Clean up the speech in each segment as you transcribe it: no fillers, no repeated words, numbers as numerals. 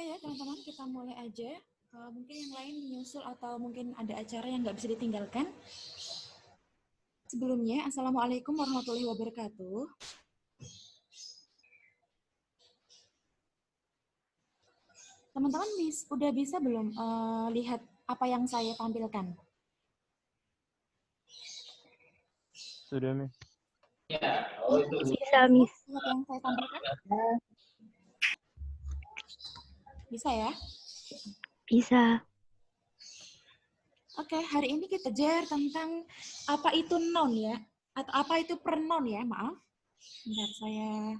Oke ya teman-teman, kita mulai aja. Mungkin yang lain menyusul atau mungkin ada acara yang nggak bisa ditinggalkan. Sebelumnya, Assalamualaikum warahmatullahi wabarakatuh. Teman-teman udah bisa belum lihat apa yang saya tampilkan? Sudah, Miss. Bisa, Miss. Lihat yang saya tampilkan? Bisa ya? Bisa. Oke, hari ini kita belajar tentang apa itu noun ya, atau apa itu pronoun ya, maaf. Bentar, saya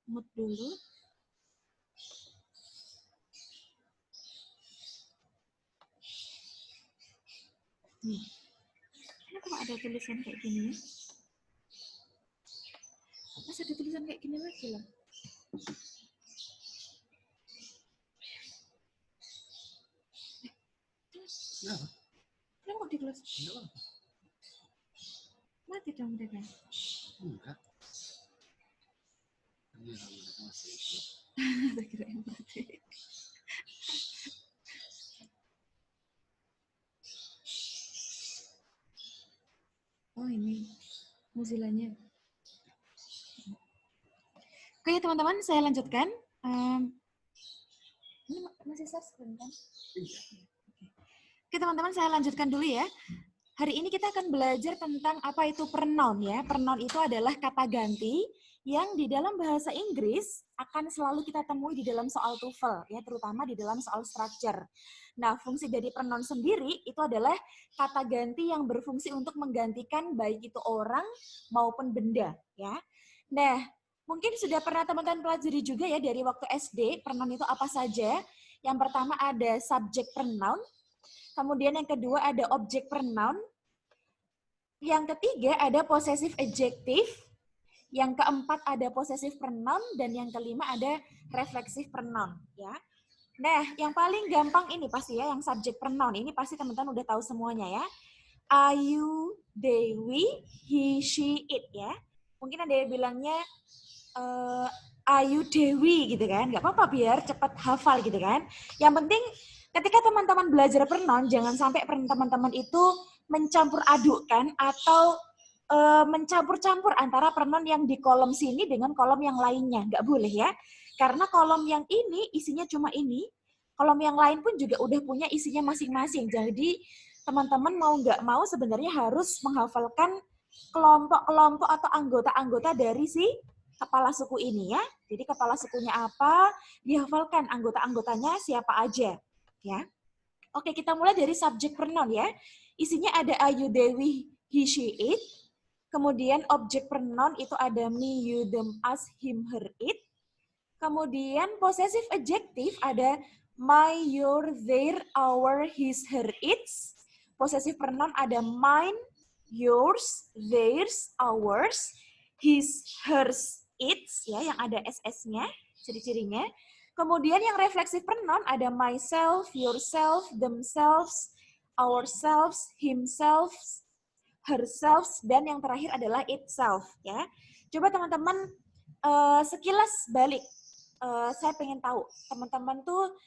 mute dulu. Kenapa ada tulisan kayak gini ya? Mas ada tulisan kayak gini lagi lah. Kenapa kok di close? Mati dong mereka. Enggak. Saya kira yang mati. Oh ini Mozilla-nya. Oke teman-teman, saya lanjutkan. Ini masih share screen kan? Oke teman-teman, saya lanjutkan dulu ya. Hari ini kita akan belajar tentang apa itu pronoun ya. Pronoun itu adalah kata ganti yang di dalam bahasa Inggris akan selalu kita temui di dalam soal TOEFL ya, terutama di dalam soal structure. Nah, fungsi dari pronoun sendiri itu adalah kata ganti yang berfungsi untuk menggantikan baik itu orang maupun benda ya. Nah, mungkin sudah pernah teman-teman pelajari juga ya dari waktu SD, pronoun itu apa saja. Yang pertama ada subject pronoun, kemudian yang kedua ada object pronoun, yang ketiga ada possessive adjective, yang keempat ada possessive pronoun, dan yang kelima ada reflexive pronoun ya. Nah, yang paling gampang ini pasti ya, yang subject pronoun ini pasti teman-teman udah tahu semuanya ya. Ayu, they, we, he, she, it ya. Mungkin ada yang bilangnya Ayu Dewi gitu kan, nggak apa-apa biar cepat hafal gitu kan. Yang penting ketika teman-teman belajar pronoun, jangan sampai teman-teman itu mencampur adukkan atau mencampur-campur antara pronoun yang di kolom sini dengan kolom yang lainnya, nggak boleh ya. Karena kolom yang ini isinya cuma ini, kolom yang lain pun juga udah punya isinya masing-masing. Jadi teman-teman mau nggak mau sebenarnya harus menghafalkan kelompok-kelompok atau anggota-anggota dari si kepala suku ini ya. Jadi kepala sukunya apa, dihafalkan anggota-anggotanya siapa aja ya. Oke, kita mulai dari subject pronoun ya. Isinya ada ayu, dewi, he, she, it. Kemudian object pronoun itu ada me, you, them, us, him, her, it. Kemudian possessive adjective ada my, your, their, our, his, her, its. Possessive pronoun ada mine, yours, theirs, ours, his, hers, its ya, yang ada ss-nya, ciri-cirinya. Kemudian yang reflexive pronoun ada myself, yourself, themselves, ourselves, himself, herself, dan yang terakhir adalah itself ya. Coba teman-teman sekilas balik, saya pengen tahu teman-teman tuh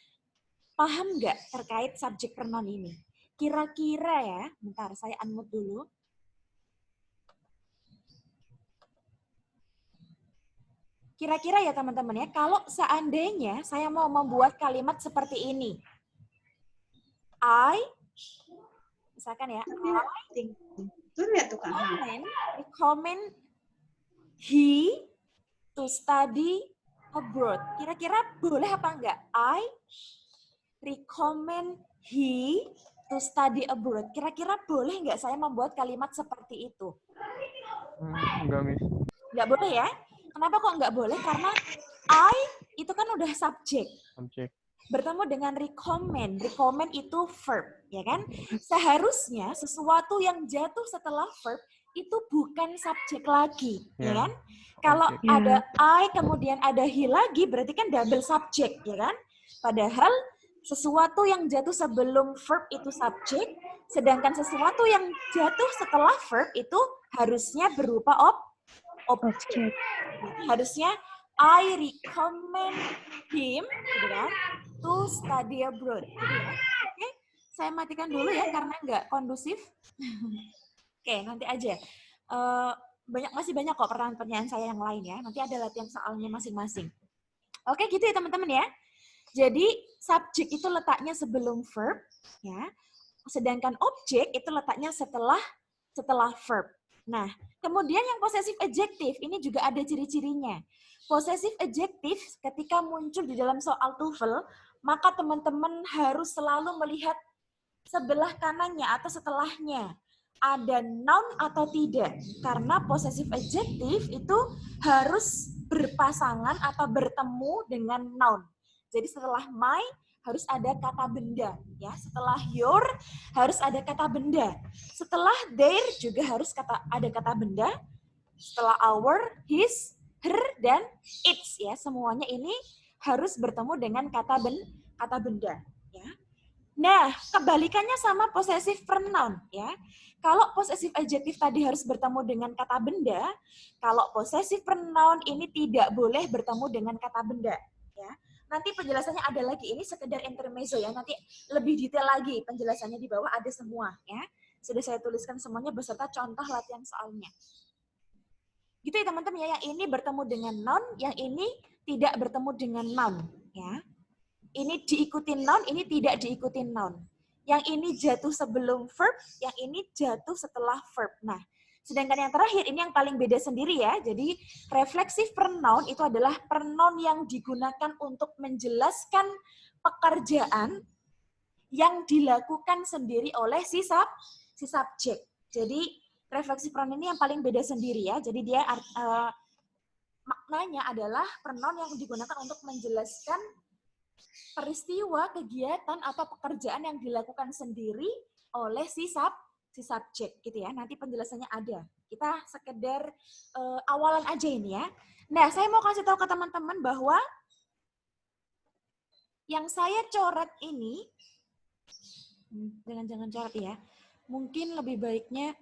paham nggak terkait subject pronoun ini? Kira-kira ya, bentar saya unmute dulu. Kira-kira ya teman-teman ya, kalau seandainya saya mau membuat kalimat seperti ini. I, misalkan ya, recommend he to study abroad. Kira-kira boleh apa enggak? I recommend he to study abroad. Kira-kira boleh enggak saya membuat kalimat seperti itu? Enggak, Miss. Enggak boleh ya? Kenapa kok enggak boleh? Karena I itu kan udah subjek. Subjek. Bertemu dengan recommend. Recommend itu verb, ya kan? Seharusnya sesuatu yang jatuh setelah verb itu bukan subjek lagi, ya kan? Kalau ada I kemudian ada he lagi, berarti kan double subjek, ya kan? Padahal sesuatu yang jatuh sebelum verb itu subjek, sedangkan sesuatu yang jatuh setelah verb itu harusnya berupa objek. Harusnya I recommend him, gitu kan, to study abroad. Gitu ya. Oke, saya matikan dulu ya karena nggak kondusif. Oke, nanti aja. Masih banyak kok pertanyaan-pertanyaan saya yang lain ya. Nanti ada latihan soalnya masing-masing. Oke, gitu ya teman-teman ya. Jadi subjek itu letaknya sebelum verb, ya. Sedangkan objek itu letaknya setelah verb. Nah, kemudian yang possessive adjective ini juga ada ciri-cirinya. Possessive adjective ketika muncul di dalam soal TOEFL, maka teman-teman harus selalu melihat sebelah kanannya atau setelahnya. Ada noun atau tidak. Karena possessive adjective itu harus berpasangan atau bertemu dengan noun. Jadi setelah my harus ada kata benda, ya. Setelah your harus ada kata benda. Setelah their juga harus ada kata benda. Setelah our, his, her, dan its, ya. Semuanya ini harus bertemu dengan kata benda, ya. Nah, kebalikannya sama possessive pronoun, ya. Kalau possessive adjective tadi harus bertemu dengan kata benda, kalau possessive pronoun ini tidak boleh bertemu dengan kata benda, ya. Nanti penjelasannya ada lagi, ini sekedar intermezzo ya, nanti lebih detail lagi penjelasannya di bawah ada semua, ya. Sudah saya tuliskan semuanya beserta contoh latihan soalnya. Gitu ya teman-teman ya, yang ini bertemu dengan noun, yang ini tidak bertemu dengan noun, ya. Ini diikuti noun, ini tidak diikuti noun. Yang ini jatuh sebelum verb, yang ini jatuh setelah verb. Nah, sedangkan yang terakhir, ini yang paling beda sendiri ya. Jadi, reflexive pronoun itu adalah pronoun yang digunakan untuk menjelaskan pekerjaan yang dilakukan sendiri oleh si subjek. Jadi, reflexive pronoun ini yang paling beda sendiri ya. Jadi, dia maknanya adalah pronoun yang digunakan untuk menjelaskan peristiwa, kegiatan, atau pekerjaan yang dilakukan sendiri oleh si subjek gitu ya. Nanti penjelasannya ada. Kita sekedar awalan aja ini ya. Nah, saya mau kasih tahu ke teman-teman bahwa yang saya coret ini, jangan coret ya. Mungkin lebih baiknya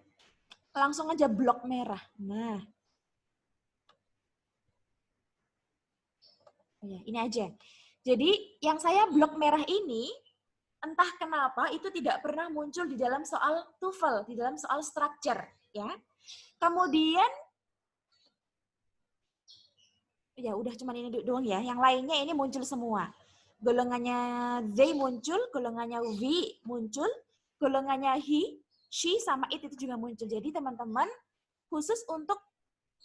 langsung aja blok merah. Nah, ya, ini aja. Jadi yang saya blok merah ini, entah kenapa itu tidak pernah muncul di dalam soal TOEFL, di dalam soal structure, ya. Kemudian, ya udah cuman ini doang ya. Yang lainnya ini muncul semua. Golongannya they muncul, golongannya we muncul, golongannya he, she, sama it itu juga muncul. Jadi teman-teman, khusus untuk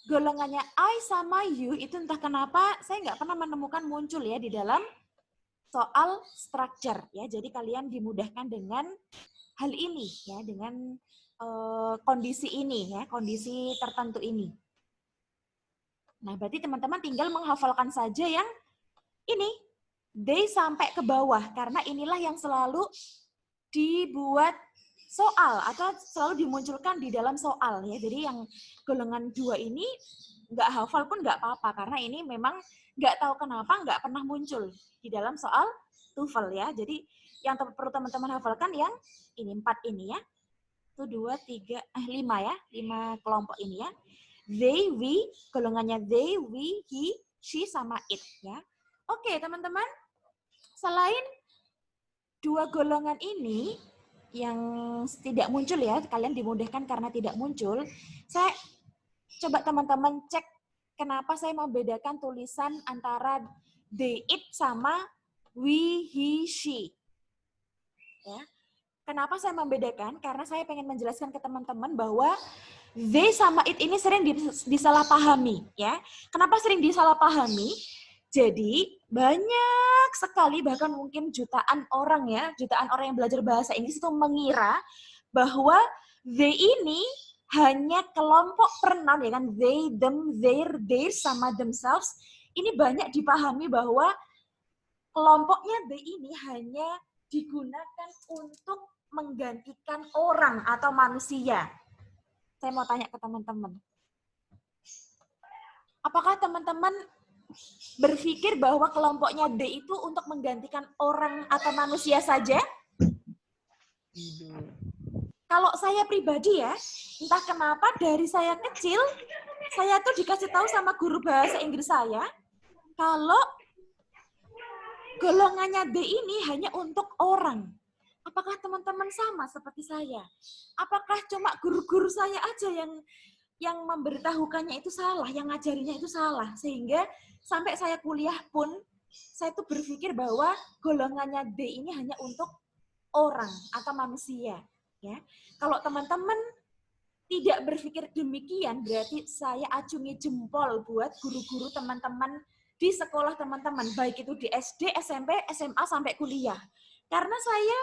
golongannya I sama you itu entah kenapa saya nggak pernah menemukan muncul ya di dalam soal structure ya. Jadi kalian dimudahkan dengan hal ini ya, dengan kondisi ini ya, kondisi tertentu ini. Nah, berarti teman-teman tinggal menghafalkan saja yang ini they sampai ke bawah karena inilah yang selalu dibuat soal atau selalu dimunculkan di dalam soal ya. Jadi yang golongan 2 ini nggak hafal pun nggak apa-apa karena ini memang nggak tahu kenapa nggak pernah muncul di dalam soal TOEFL ya. Jadi yang perlu teman-teman hafalkan yang ini 4 ini ya. 1, 2, 3, 5 ya. 5 kelompok ini ya. They, we, golongannya they, we, he, she, sama it ya. Oke teman-teman. Selain 2 golongan ini yang tidak muncul ya, kalian dimudahkan karena tidak muncul. Saya coba teman-teman cek kenapa saya membedakan tulisan antara they, it, sama we, he, she. Ya. Kenapa saya membedakan? Karena saya pengen menjelaskan ke teman-teman bahwa they sama it ini sering disalahpahami. Ya. Kenapa sering disalahpahami? Jadi banyak sekali, bahkan mungkin jutaan orang ya, jutaan orang yang belajar bahasa Inggris itu mengira bahwa they ini hanya kelompok pronoun ya kan, they, them, their, theirs, sama themselves. Ini banyak dipahami bahwa kelompoknya they ini hanya digunakan untuk menggantikan orang atau manusia. Saya mau tanya ke teman-teman. Apakah teman-teman berpikir bahwa kelompoknya D itu untuk menggantikan orang atau manusia saja? Kalau saya pribadi ya, entah kenapa dari saya kecil, saya tuh dikasih tahu sama guru bahasa Inggris saya, kalau golongannya D ini hanya untuk orang. Apakah teman-teman sama seperti saya? Apakah cuma guru-guru saya aja yang memberitahukannya itu salah, yang ngajarinya itu salah, sehingga sampai saya kuliah pun saya tuh berpikir bahwa golongannya D ini hanya untuk orang atau manusia, ya. Kalau teman-teman tidak berpikir demikian, berarti saya acungi jempol buat guru-guru teman-teman di sekolah teman-teman, baik itu di SD, SMP, SMA sampai kuliah. Karena saya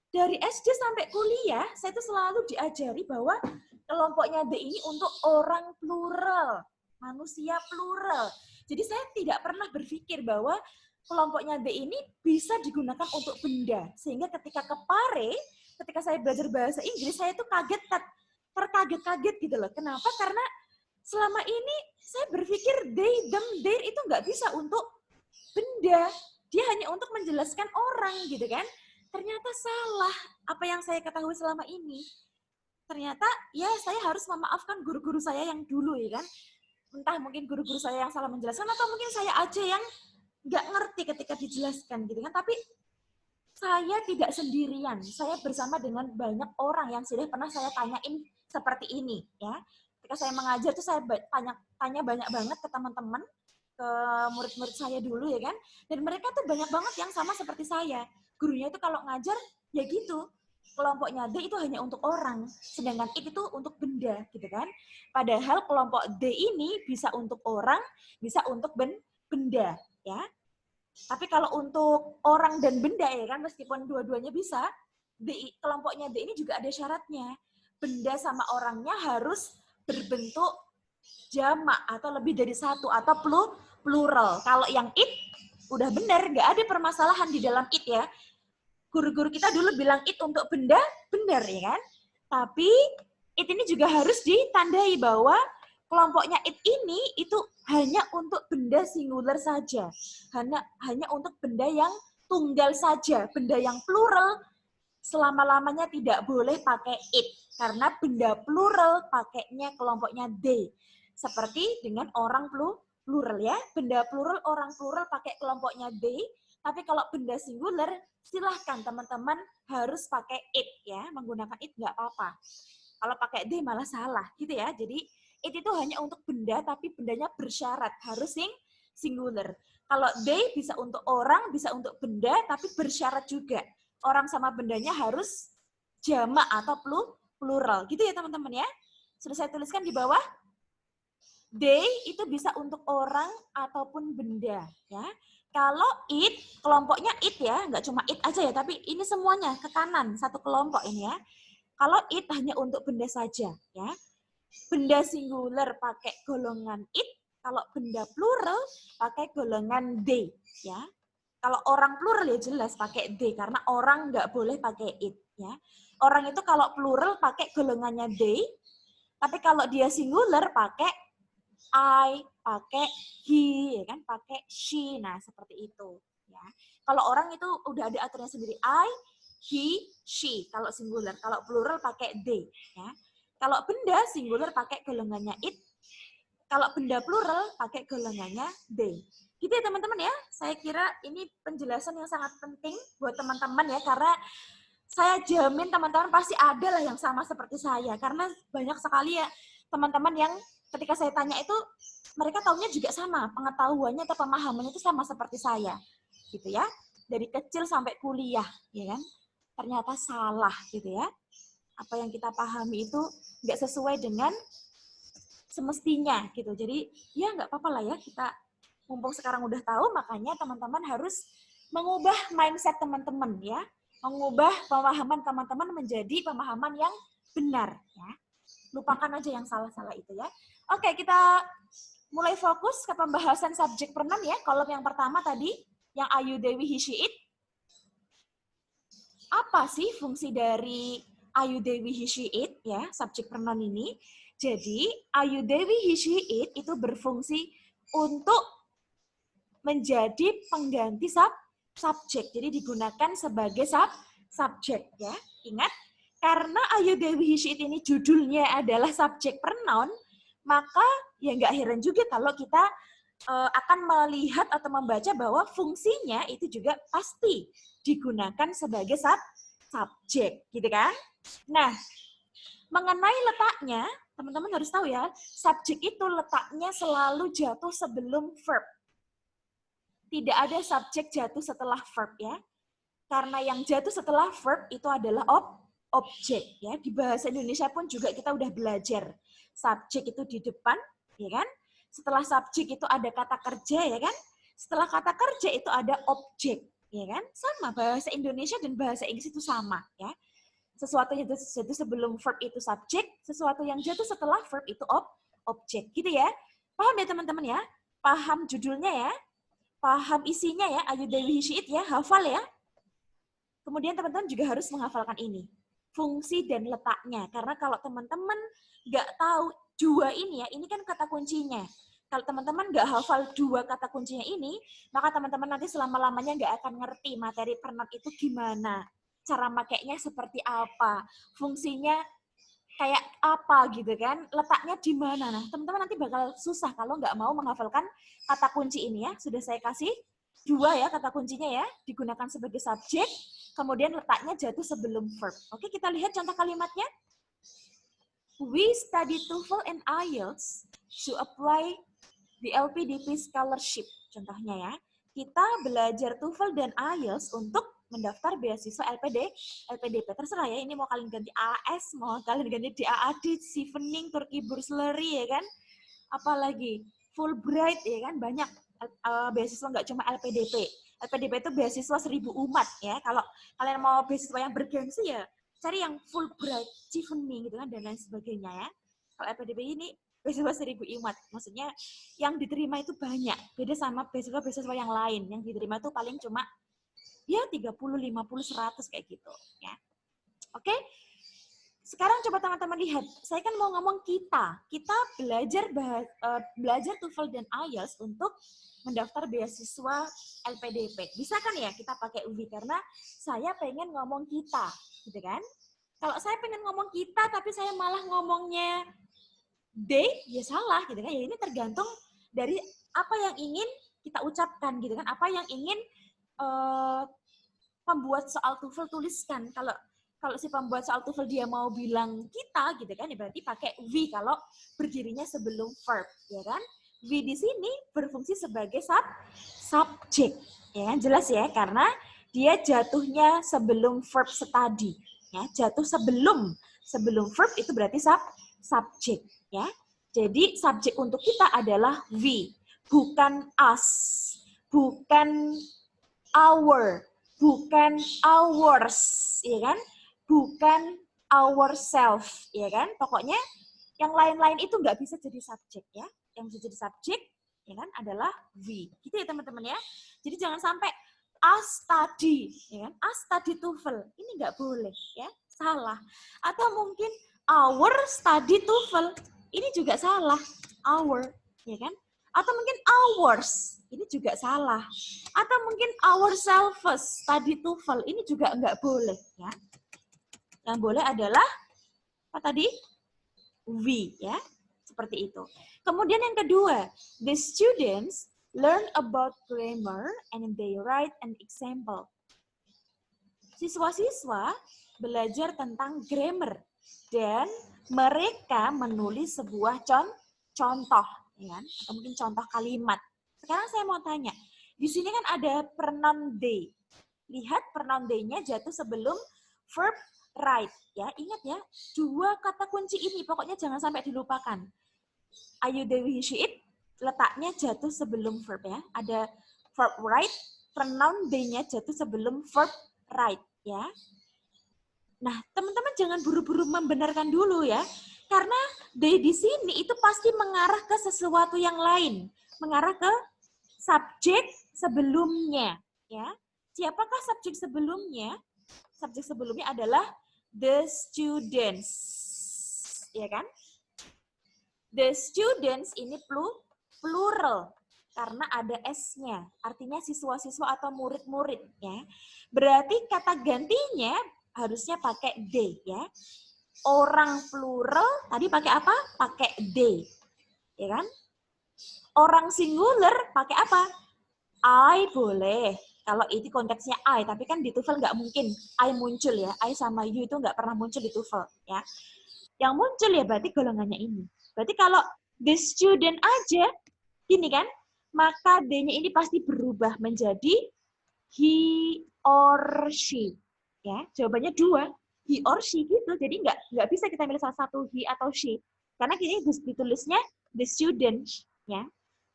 dari SD sampai kuliah, saya itu selalu diajari bahwa kelompoknya D ini untuk orang plural, manusia plural. Jadi saya tidak pernah berpikir bahwa kelompoknya D ini bisa digunakan untuk benda. Sehingga ketika ke Pare, ketika saya belajar bahasa Inggris, saya itu terkaget-kaget gitu loh. Kenapa? Karena selama ini saya berpikir they, them, their itu nggak bisa untuk benda. Dia hanya untuk menjelaskan orang gitu kan. Ternyata salah apa yang saya ketahui selama ini. Ternyata ya saya harus memaafkan guru-guru saya yang dulu ya kan. Entah mungkin guru-guru saya yang salah menjelaskan atau mungkin saya aja yang nggak ngerti ketika dijelaskan gitu kan. Tapi saya tidak sendirian. Saya bersama dengan banyak orang yang sudah pernah saya tanyain seperti ini ya. Ketika saya mengajar tuh saya tanya banyak banget ke teman-teman, ke murid-murid saya dulu ya kan. Dan mereka tuh banyak banget yang sama seperti saya. Gurunya itu kalau ngajar, ya gitu. Kelompoknya D itu hanya untuk orang, sedangkan I itu untuk benda, gitu kan. Padahal kelompok D ini bisa untuk orang, bisa untuk benda, ya. Tapi kalau untuk orang dan benda, ya kan, meskipun dua-duanya bisa, kelompoknya D ini juga ada syaratnya. Benda sama orangnya harus berbentuk jamak, atau lebih dari satu, atau plural. Kalau yang it, udah benar, nggak ada permasalahan di dalam it ya. Guru-guru kita dulu bilang it untuk benda, benar ya kan? Tapi it ini juga harus ditandai bahwa kelompoknya it ini itu hanya untuk benda singular saja. Hanya untuk benda yang tunggal saja. Benda yang plural selama-lamanya tidak boleh pakai it. Karena benda plural pakainya kelompoknya D. Seperti dengan orang plural ya. Benda plural, orang plural pakai kelompoknya D. Tapi kalau benda singular, silahkan teman-teman harus pakai it ya, menggunakan it nggak apa-apa. Kalau pakai D malah salah gitu ya. Jadi it itu hanya untuk benda, tapi bendanya bersyarat harus singular. Kalau D bisa untuk orang, bisa untuk benda, tapi bersyarat juga. Orang sama bendanya harus jamak atau plural. Gitu ya teman-teman ya. Sudah saya tuliskan di bawah. D itu bisa untuk orang ataupun benda ya. Kalau it, kelompoknya it ya, nggak cuma it aja ya, tapi ini semuanya ke kanan, satu kelompok ini ya. Kalau it hanya untuk benda saja ya. Benda singular pakai golongan it, kalau benda plural pakai golongan D ya. Kalau orang plural ya jelas pakai D, karena orang nggak boleh pakai it ya. Orang itu kalau plural pakai golongannya D, tapi kalau dia singular pakai I, pakai he, ya kan, pakai she, nah seperti itu. Ya. Kalau orang itu udah ada aturannya sendiri, I, he, she. Kalau singular, kalau plural pakai they. Ya. Kalau benda singular pakai golongannya it, kalau benda plural pakai golongannya they. Gitu ya teman-teman ya. Saya kira ini penjelasan yang sangat penting buat teman-teman ya, karena saya jamin teman-teman pasti ada lah yang sama seperti saya, karena banyak sekali ya teman-teman yang ketika saya tanya itu, mereka tahunya juga sama, pengetahuannya atau pemahamannya itu sama seperti saya, gitu ya. Dari kecil sampai kuliah, ya kan? Ternyata salah, gitu ya. Apa yang kita pahami itu nggak sesuai dengan semestinya, gitu. Jadi ya nggak apa-apa lah ya, kita mumpung sekarang udah tahu, makanya teman-teman harus mengubah mindset teman-teman ya, mengubah pemahaman teman-teman menjadi pemahaman yang benar, ya. Lupakan aja yang salah-salah itu ya. Oke, kita mulai fokus ke pembahasan subjek pronoun ya. Kolom yang pertama tadi, yang Ayu, Dewi, he, she, it. Apa sih fungsi dari Ayu, Dewi, he, she, it ya, subjek pronoun ini? Jadi, Ayu, Dewi, he, she, it itu berfungsi untuk menjadi pengganti subjek. Jadi digunakan sebagai subjek ya. Ingat, karena Ayu, Dewi, he, she, it ini judulnya adalah subjek pronoun, maka ya nggak heran juga kalau kita akan melihat atau membaca bahwa fungsinya itu juga pasti digunakan sebagai subjek, gitu kan? Nah, mengenai letaknya, teman-teman harus tahu ya, subjek itu letaknya selalu jatuh sebelum verb. Tidak ada subjek jatuh setelah verb ya. Karena yang jatuh setelah verb itu adalah objek ya. Di bahasa Indonesia pun juga kita udah belajar. Subjek itu di depan, ya kan? Setelah subjek itu ada kata kerja, ya kan? Setelah kata kerja itu ada objek, ya kan? Sama, bahasa Indonesia dan bahasa Inggris itu sama, ya. Sesuatu yang jatuh sebelum verb itu subjek, sesuatu yang jatuh setelah verb itu objek, gitu ya. Paham ya teman-teman ya? Paham judulnya ya? Paham isinya ya? Ayu Dewi Hishit ya? Hafal ya? Kemudian teman-teman juga harus menghafalkan ini. Fungsi dan letaknya. Karena kalau teman-teman nggak tahu dua ini ya, ini kan kata kuncinya. Kalau teman-teman nggak hafal dua kata kuncinya ini, maka teman-teman nanti selama-lamanya nggak akan ngerti materi pronoun itu gimana. Cara makainya seperti apa. Fungsinya kayak apa gitu kan. Letaknya di mana. Nah, teman-teman nanti bakal susah kalau nggak mau menghafalkan kata kunci ini ya. Sudah saya kasih dua ya kata kuncinya ya. Digunakan sebagai subjek. Kemudian letaknya jatuh sebelum verb. Oke, kita lihat contoh kalimatnya. We study TOEFL and IELTS to apply the LPDP scholarship. Contohnya ya, kita belajar TOEFL dan IELTS untuk mendaftar beasiswa LPDP. Terserah ya, ini mau kalian ganti AS, mau kalian ganti DAAD, Chevening, Turki Bursary, ya kan? Apalagi Fulbright, ya kan? Banyak beasiswa nggak cuma LPDP. LPDP itu beasiswa 1000 umat ya. Kalau kalian mau beasiswa yang bergengsi ya cari yang Fulbright, Chevening gitu kan dan lain sebagainya ya. Kalau LPDP ini beasiswa 1000 umat, maksudnya yang diterima itu banyak. Beda sama beasiswa yang lain. Yang diterima itu paling cuma ya 30, 50, 100 kayak gitu ya. Oke? Sekarang coba teman-teman lihat, saya kan mau ngomong kita belajar TOEFL dan IELTS untuk mendaftar beasiswa LPDP. Bisa kan ya kita pakai we karena saya pengen ngomong kita, gitu kan? Kalau saya pengen ngomong kita tapi saya malah ngomongnya they, ya salah gitu kan. Ya ini tergantung dari apa yang ingin kita ucapkan gitu kan, apa yang ingin pembuat soal TOEFL tuliskan. Kalau si pembuat soal TOEFL dia mau bilang kita gitu kan, ya berarti pakai we kalau berdirinya sebelum verb, ya kan? We di sini berfungsi sebagai subjek, ya kan? Jelas ya, karena dia jatuhnya sebelum verb study, ya. Jatuh sebelum verb itu berarti subjek, ya. Jadi subjek untuk kita adalah we, bukan us, bukan our, bukan ours, ya kan? Bukan ourselves, ya kan? Pokoknya yang lain-lain itu nggak bisa jadi subjek ya. Yang bisa jadi subjek, ya kan, adalah we. Gitu ya teman-teman ya. Jadi jangan sampai us study, ya kan? Us study TOEFL. Ini nggak boleh, ya. Salah. Atau mungkin our study TOEFL. Ini juga salah. Our, ya kan? Atau mungkin ours. Ini juga salah. Atau mungkin ourselves study TOEFL. Ini juga nggak boleh, ya. Yang boleh adalah apa tadi? We, ya. Seperti itu. Kemudian yang kedua, the students learn about grammar and they write an example. Siswa-siswa belajar tentang grammar dan mereka menulis sebuah contoh, ya, atau mungkin contoh kalimat. Sekarang saya mau tanya, di sini kan ada pronoun they. Lihat pronoun they-nya jatuh sebelum verb write, ya. Ingat ya, dua kata kunci ini pokoknya jangan sampai dilupakan. Ayu Dewi Hishit, letaknya jatuh sebelum verb ya. Ada verb write, pronoun they-nya jatuh sebelum verb write, ya. Nah, teman-teman jangan buru-buru membenarkan dulu ya. Karena they di sini itu pasti mengarah ke sesuatu yang lain, mengarah ke subjek sebelumnya, ya. Siapakah subjek sebelumnya? Subjek sebelumnya adalah the students, ya kan? The students ini plural karena ada S-nya, artinya siswa-siswa atau murid-murid, ya. Berarti kata gantinya harusnya pakai they, ya. Orang plural tadi pakai apa? Pakai they, ya kan? orang singular pakai apa? I boleh. Kalau itu konteksnya I, tapi kan di TOEFL nggak mungkin I muncul ya. I sama you itu nggak pernah muncul di TOEFL ya. Yang muncul ya berarti golongannya ini. Berarti kalau the student aja, gini kan, maka D-nya ini pasti berubah menjadi he or she. Ya, jawabannya 2, he or she gitu. Jadi nggak bisa kita milih salah satu he atau she. Karena ini ditulisnya the student, ya.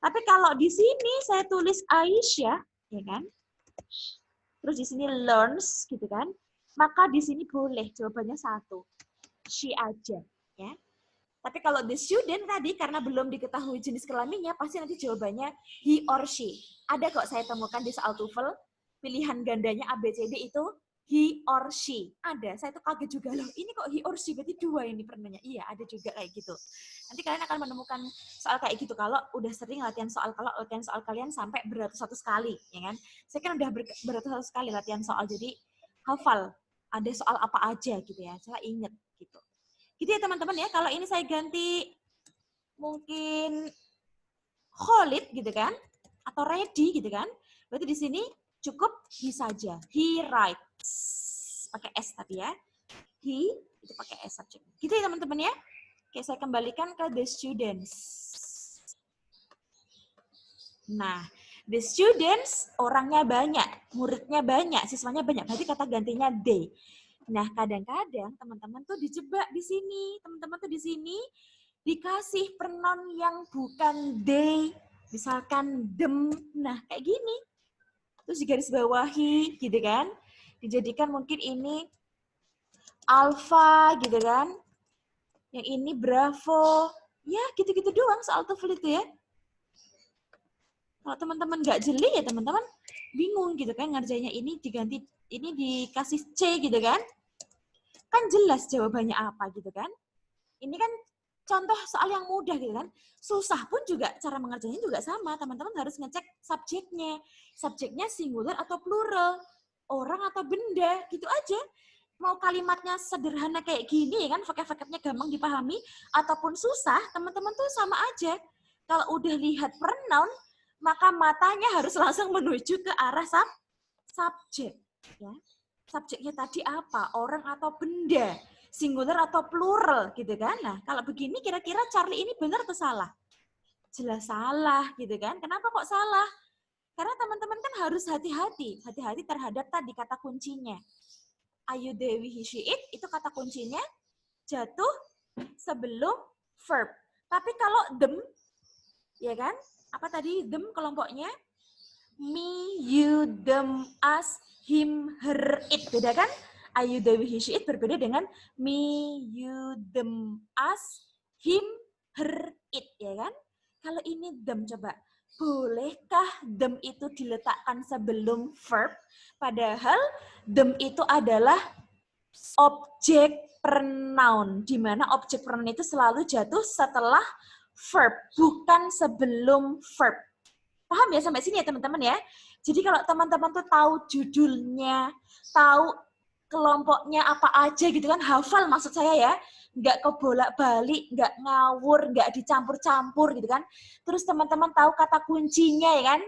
Tapi kalau di sini saya tulis Aisyah, ya kan? Terus di sini learns, gitu kan? Maka di sini boleh jawabannya 1, she aja, ya. Tapi kalau the student tadi karena belum diketahui jenis kelaminnya, pasti nanti jawabannya he or she. Ada kok saya temukan di soal TOEFL, pilihan gandanya ABCD itu he or she. Ada, saya tuh kaget juga loh. Ini kok he or she, berarti 2 ini pernahnya. Iya, ada juga kayak gitu. Nanti kalian akan menemukan soal kayak gitu kalau udah sering latihan soal, kalau latihan soal kalian sampai beratus-ratus kali, ya kan? Saya kan udah beratus-ratus kali latihan soal, jadi hafal. Ada soal apa aja gitu ya, saya inget gitu. Gitu ya teman-teman ya, kalau ini saya ganti mungkin Khalid gitu kan, atau ready gitu kan, berarti di sini cukup he saja, he writes, pakai S tapi ya, he itu pakai S subjek. Gitu ya teman-teman ya. Oke, saya kembalikan ke the students. Nah, the students orangnya banyak, muridnya banyak, siswanya banyak, berarti kata gantinya they. Nah, kadang-kadang teman-teman tuh dijebak di sini. Teman-teman tuh di sini dikasih pronoun yang bukan they, misalkan them. Nah, kayak gini. Terus digarisbawahi, gitu kan. Dijadikan mungkin ini alpha, gitu kan. Yang ini bravo. Ya, gitu-gitu doang soal TOEFL itu ya. Kalau teman-teman nggak jeli ya teman-teman bingung gitu kan, ngerjainnya ini diganti, ini dikasih C gitu kan. Kan jelas jawabannya apa gitu kan. Ini kan contoh soal yang mudah gitu kan. Susah pun juga cara mengerjainnya juga sama. Teman-teman harus ngecek subjeknya. Subjeknya singular atau plural. Orang atau benda, gitu aja. Mau kalimatnya sederhana kayak gini kan, vocab-vocabnya gampang dipahami, ataupun susah, teman-teman tuh sama aja. Kalau udah lihat pronoun, maka matanya harus langsung menuju ke arah subjek. Ya. Subjeknya tadi apa? Orang atau benda? Singular atau plural gitu kan. Nah, kalau begini kira-kira Charlie ini benar atau salah? Jelas salah gitu kan. Kenapa kok salah? Karena teman-teman kan harus hati-hati. Hati-hati terhadap tadi kata kuncinya. Ayu, Dewi, he, she, it, itu kata kuncinya jatuh sebelum verb. Tapi kalau them, ya kan? Apa tadi them kelompoknya? Me, you, them, us, him, her, it. Beda kan? Ayu, Dewi, he, she, it berbeda dengan me, you, them, us, him, her, it. Ya kan? Kalau ini them, coba. Bolehkah them itu diletakkan sebelum verb? Padahal them itu adalah objek pronoun. Di mana objek pronoun itu selalu jatuh setelah verb, bukan sebelum verb. Paham ya sampai sini ya teman-teman ya? Jadi kalau teman-teman tuh tahu judulnya, tahu kelompoknya apa aja gitu kan, hafal maksud saya ya, nggak kebolak-balik, nggak ngawur, nggak dicampur-campur gitu kan. Terus teman-teman tahu kata kuncinya ya kan,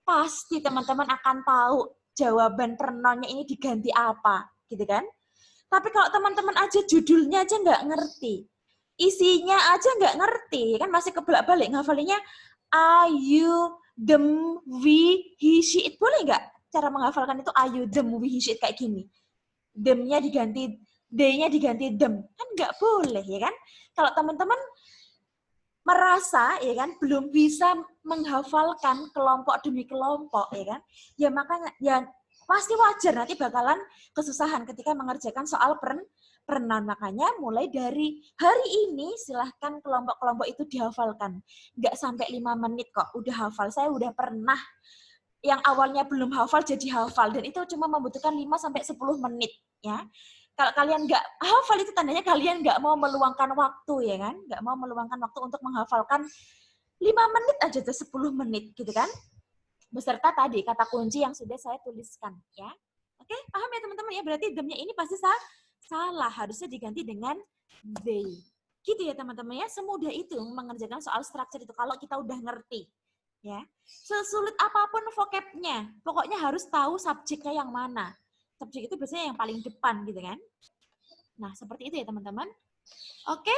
pasti teman-teman akan tahu jawaban pronounnya ini diganti apa gitu kan. Tapi kalau teman-teman aja judulnya aja nggak ngerti, isinya aja nggak ngerti, kan masih kebolak-balik ngafalinnya ayu, them, we, he, she, it. Boleh nggak cara menghafalkan itu ayu, them, we, he, she, it kayak gini? Them-nya diganti, they-nya diganti them. Kan nggak boleh, ya kan? Kalau teman-teman merasa, ya kan, belum bisa menghafalkan kelompok demi kelompok, ya kan? Ya makanya, ya pasti wajar nanti bakalan kesusahan ketika mengerjakan soal pronoun. Makanya mulai dari hari ini silahkan kelompok-kelompok itu dihafalkan. Nggak sampai 5 menit kok, udah hafal. Saya udah pernah yang awalnya belum hafal jadi hafal. Dan itu cuma membutuhkan 5-10 menit. Ya. Kalau kalian nggak hafal itu tandanya kalian nggak mau meluangkan waktu, ya kan? Nggak mau meluangkan waktu untuk menghafalkan 5 menit aja, 10 menit gitu kan? Beserta tadi kata kunci yang sudah saya tuliskan, ya. Oke, paham ya teman-teman ya? Berarti them-nya ini pasti salah, harusnya diganti dengan they. Gitu ya teman-teman ya, semudah itu mengerjakan soal structure itu kalau kita udah ngerti. ya. Sesulit apapun vocabnya, pokoknya harus tahu subjeknya yang mana. Subjek itu biasanya yang paling depan gitu kan. Nah, seperti itu ya teman-teman. Oke.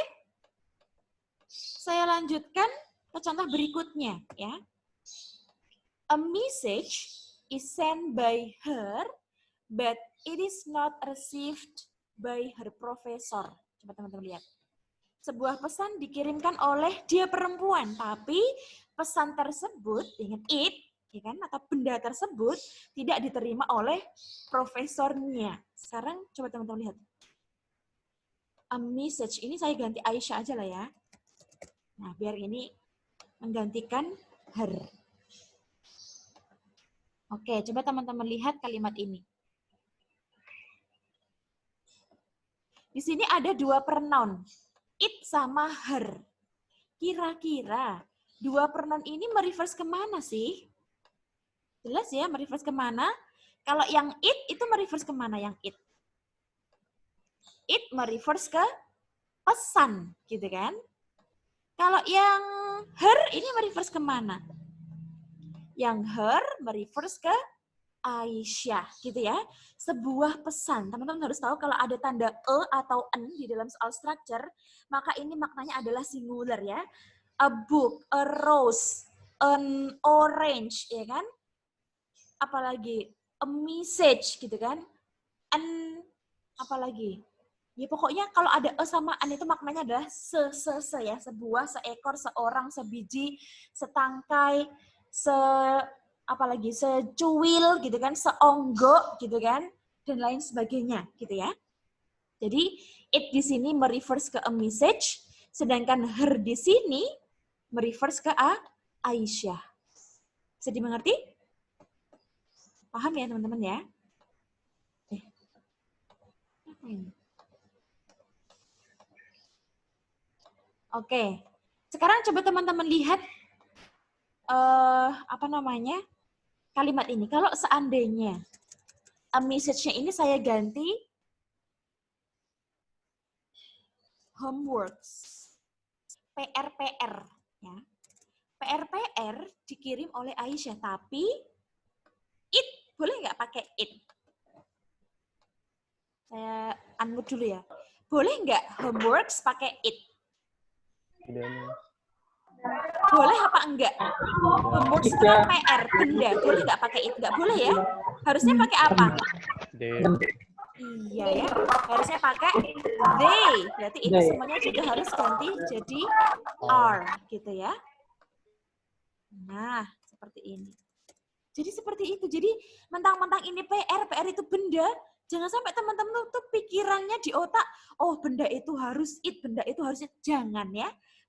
Saya lanjutkan ke contoh berikutnya ya. A message is sent by her, but it is not received by her professor. Coba teman-teman lihat. Sebuah pesan dikirimkan oleh dia perempuan, tapi pesan tersebut dengan it, ya kan, atau benda tersebut tidak diterima oleh profesornya. Sekarang coba teman-teman lihat. A message, ini saya ganti Aisyah aja lah ya. Nah, biar ini menggantikan her. Oke, coba teman-teman lihat kalimat ini. Di sini ada dua pronoun, it sama her. Kira-kira dua pronoun ini mereverse kemana sih? Jelas ya, mereverse kemana? Kalau yang it itu mereverse kemana yang it? It mereverse ke pesan, gitu kan? Kalau yang her ini mereverse kemana? Yang her mereverse ke Aisyah, gitu ya. Sebuah pesan. Teman-teman harus tahu kalau ada tanda e atau n di dalam soal structure, maka ini maknanya adalah singular ya. A book, a rose, an orange, ya kan? Apalagi a message, gitu kan? An, apalagi? Ya pokoknya kalau ada e sama an itu maknanya adalah se ya, sebuah, seekor, seorang, sebiji, setangkai, apalagi secuil gitu kan, seonggok gitu kan, dan lain sebagainya gitu ya. Jadi it di sini mereverse ke a message, sedangkan her di sini mereverse ke Aisyah. Bisa dimengerti? Paham ya teman-teman ya? Oke, sekarang coba teman-teman lihat kalimat ini. Kalau seandainya a message-nya ini saya ganti homeworks, PR-PR ya. PR-PR dikirim oleh Aisyah, tapi it boleh nggak pakai it? Saya unmute dulu ya. Boleh nggak homeworks pakai it? Boleh apa enggak? Homeworks itu kan PR, benda. Boleh nggak pakai it? Nggak boleh ya? Harusnya pakai apa? Iya ya, harusnya pakai they. Berarti ini semuanya juga harus ganti jadi are, gitu ya. Nah, seperti ini. Jadi seperti itu. Jadi mentang-mentang ini PR, PR itu benda, jangan sampai teman-teman tuh pikirannya di otak, oh benda itu harus it, benda itu harus it. Jangan ya.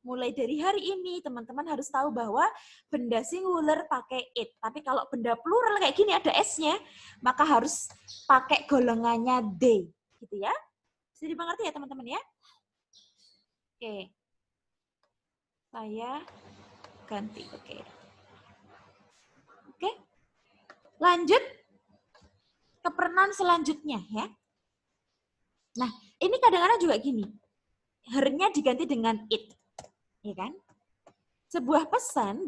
Mulai dari hari ini teman-teman harus tahu bahwa benda singular pakai it. Tapi kalau benda plural kayak gini ada S-nya, maka harus pakai golongannya they. Gitu ya. Bisa dimengerti ya teman-teman ya? Oke. Saya ganti. Oke. Oke. Lanjut ke peran selanjutnya ya. Nah, ini kadang-kadang juga gini. Her-nya diganti dengan it. Ya kan? Sebuah pesan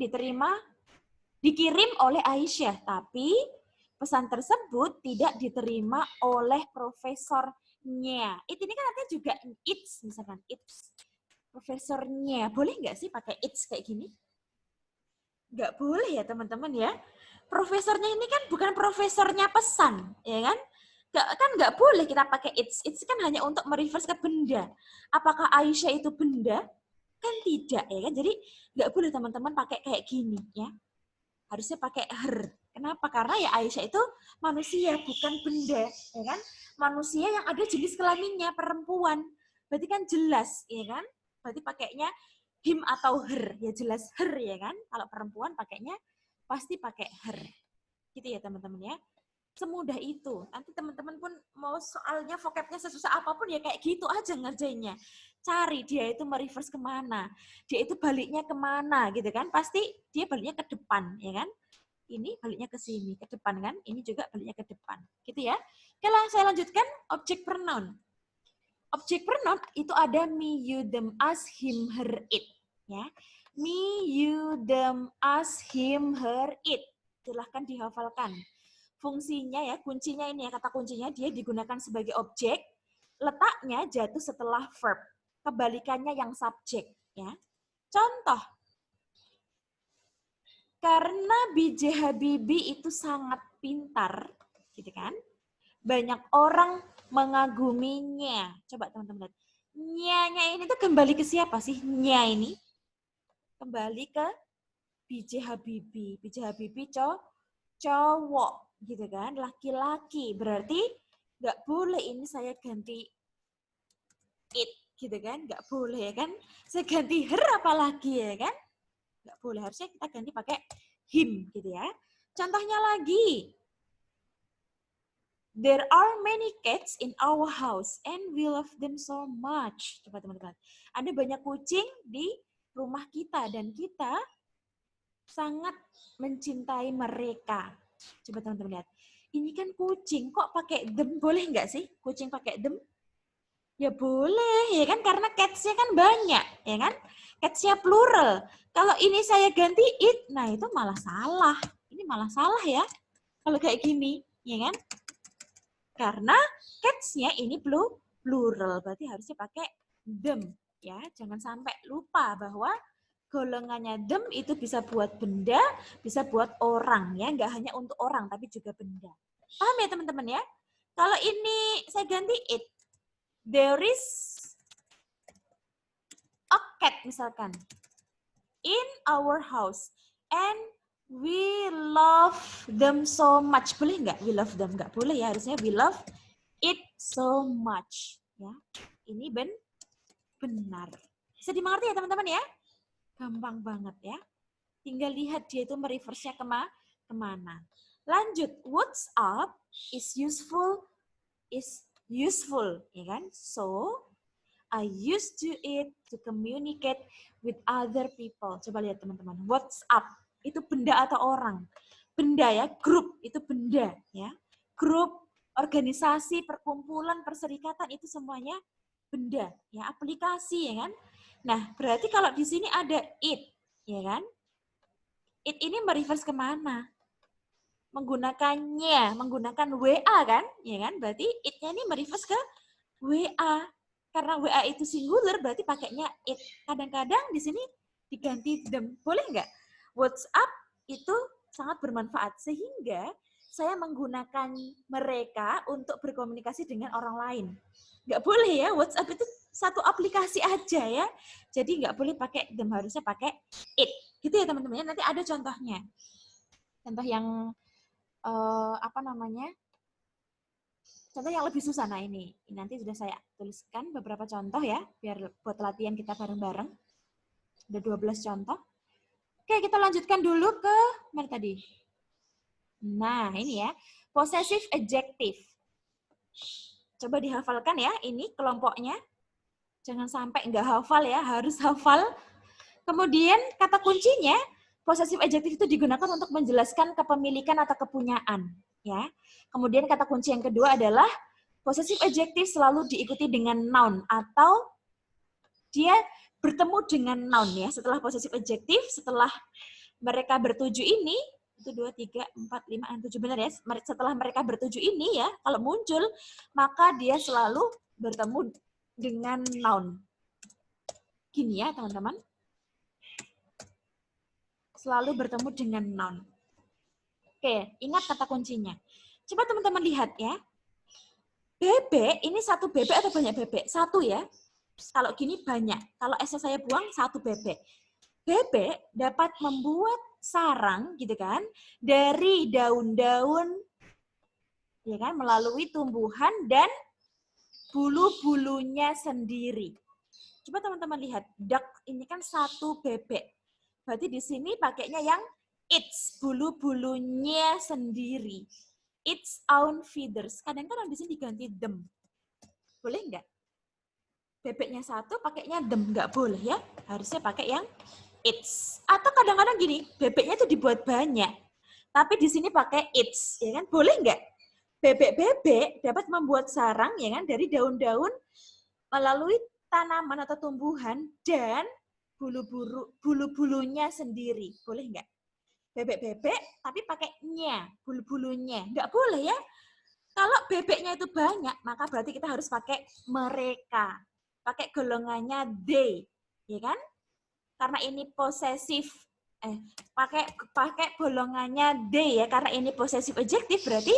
dikirim oleh Aisyah, tapi pesan tersebut tidak diterima oleh profesornya. It ini kan artinya juga it's, misalkan it's. Profesornya, boleh nggak sih pakai it's kayak gini? Nggak boleh ya teman-teman ya. Profesornya ini kan bukan profesornya pesan, ya kan? Nggak boleh kita pakai it's. It's kan hanya untuk mereverse ke benda. Apakah Aisyah itu benda? Kan tidak, ya kan? Jadi nggak boleh teman-teman pakai kayak gini, ya. Harusnya pakai her. Kenapa? Karena ya Aisyah itu manusia, bukan benda, ya kan? Manusia yang ada jenis kelaminnya, perempuan. Berarti kan jelas, ya kan? Berarti pakainya him atau her, ya jelas her, ya kan? Kalau perempuan pakainya pasti pakai her. Gitu ya teman-teman ya. Semudah itu. Nanti teman-teman pun mau soalnya vocabnya sesusah apapun ya kayak gitu aja ngerjainnya. Cari dia itu mereverse kemana. Dia itu baliknya kemana gitu kan. Pasti dia baliknya ke depan ya kan. Ini baliknya ke sini, ke depan kan. Ini juga baliknya ke depan. Gitu ya. Oke, saya lanjutkan objek pronoun. Objek pronoun itu ada me, you, them, us, him, her, it. Ya. Me, you, them, us, him, her, it. Silahkan dihafalkan. Fungsinya ya, kuncinya ini ya, kata kuncinya dia digunakan sebagai objek, letaknya jatuh setelah verb. Kebalikannya yang subjek ya. Contoh. Karena B.J. Habibie itu sangat pintar, gitu kan? Banyak orang mengaguminya. Coba teman-teman lihat. Nya ini tuh kembali ke siapa sih? Nya ini kembali ke B.J. Habibie. B.J. Habibie cowok, gitu kan? Laki-laki. Berarti nggak boleh ini saya ganti it, gitu kan? Nggak boleh ya kan? Saya ganti her apalagi ya kan? Nggak boleh. Harusnya kita ganti pakai him, gitu ya. Contohnya lagi. There are many cats in our house and we love them so much. Coba teman-teman. Ada banyak kucing di rumah kita dan kita sangat mencintai mereka. Coba teman-teman lihat. Ini kan kucing, kok pakai them? Boleh nggak sih kucing pakai them? Ya boleh, ya kan? Karena cats-nya kan banyak, ya kan? Cats-nya plural. Kalau ini saya ganti it, nah itu malah salah. Ini malah salah ya. Kalau kayak gini, ya kan? Karena cats-nya ini plural, berarti harusnya pakai them. Ya, jangan sampai lupa bahwa golongannya them itu bisa buat benda, bisa buat orang. Ya, nggak hanya untuk orang, tapi juga benda. Paham ya teman-teman ya? Kalau ini saya ganti it, there is a cat misalkan in our house and we love them so much. Boleh nggak we love them? Nggak boleh ya, harusnya we love it so much. Ya, ini benar. Bisa dimengerti ya teman-teman ya? Gampang banget ya. Tinggal lihat dia itu mereverse-nya kemana. Lanjut, what's up is useful, ya kan? So, I used to it to communicate with other people. Coba lihat teman-teman. What's up? Itu benda atau orang? Benda ya, grup itu benda ya. Grup, organisasi, perkumpulan, perserikatan itu semuanya benda ya, aplikasi ya kan. Nah, berarti kalau di sini ada it, ya kan? It ini mereverse kemana? Menggunakan WA kan, ya kan? Berarti it-nya ini mereverse ke WA. Karena WA itu singular, berarti pakainya it. Kadang-kadang di sini diganti them. Boleh nggak? WhatsApp itu sangat bermanfaat. Sehingga saya menggunakan mereka untuk berkomunikasi dengan orang lain. Nggak boleh ya, WhatsApp itu satu aplikasi aja ya. Jadi nggak boleh pakai them, harusnya pakai it. Gitu ya teman-teman. Nanti ada contohnya. Contoh yang contoh yang lebih susah. Nah ini nanti sudah saya tuliskan beberapa contoh ya, biar buat latihan kita bareng-bareng. Ada 12 contoh. Oke, kita lanjutkan dulu ke mana tadi? Nah, ini ya, possessive adjective. Coba dihafalkan ya, ini kelompoknya. Jangan sampai nggak hafal ya, harus hafal. Kemudian kata kuncinya, possessive adjective itu digunakan untuk menjelaskan kepemilikan atau kepunyaan. Ya. Kemudian kata kunci yang kedua adalah possessive adjective selalu diikuti dengan noun atau dia bertemu dengan noun ya. Setelah possessive adjective, setelah mereka bertuju ini, itu 2, 3, 4, 5, 6, 7 benar ya. Setelah mereka bertuju ini ya, kalau muncul maka dia selalu bertemu dengan noun. Gini ya teman-teman. Selalu bertemu dengan noun. Oke, ingat kata kuncinya. Coba teman-teman lihat ya. Bebek, ini satu bebek atau banyak bebek? Satu ya. Kalau gini banyak. Kalau esnya saya buang, satu bebek. Bebek dapat membuat sarang, gitu kan, dari daun-daun, ya kan, melalui tumbuhan dan bulu-bulunya sendiri. Coba teman-teman lihat, duck ini kan satu bebek. Berarti di sini pakainya yang its, bulu-bulunya sendiri. Its own feathers. Kadang-kadang di sini diganti them. Boleh nggak? Bebeknya satu, pakainya them. Nggak boleh ya. Harusnya pakai yang its. Atau kadang-kadang gini, bebeknya itu dibuat banyak. Tapi di sini pakai its. Ya kan? Boleh nggak? Bebek-bebek dapat membuat sarang ya kan, dari daun-daun melalui tanaman atau tumbuhan dan bulu-bulunya sendiri. Boleh nggak? Bebek-bebek, tapi pakai nya, bulu-bulunya. Nggak boleh ya. Kalau bebeknya itu banyak, maka berarti kita harus pakai mereka. Pakai golongannya they, ya kan? Karena ini posesif. Pakai golongannya they ya, karena ini posesif adjektif, berarti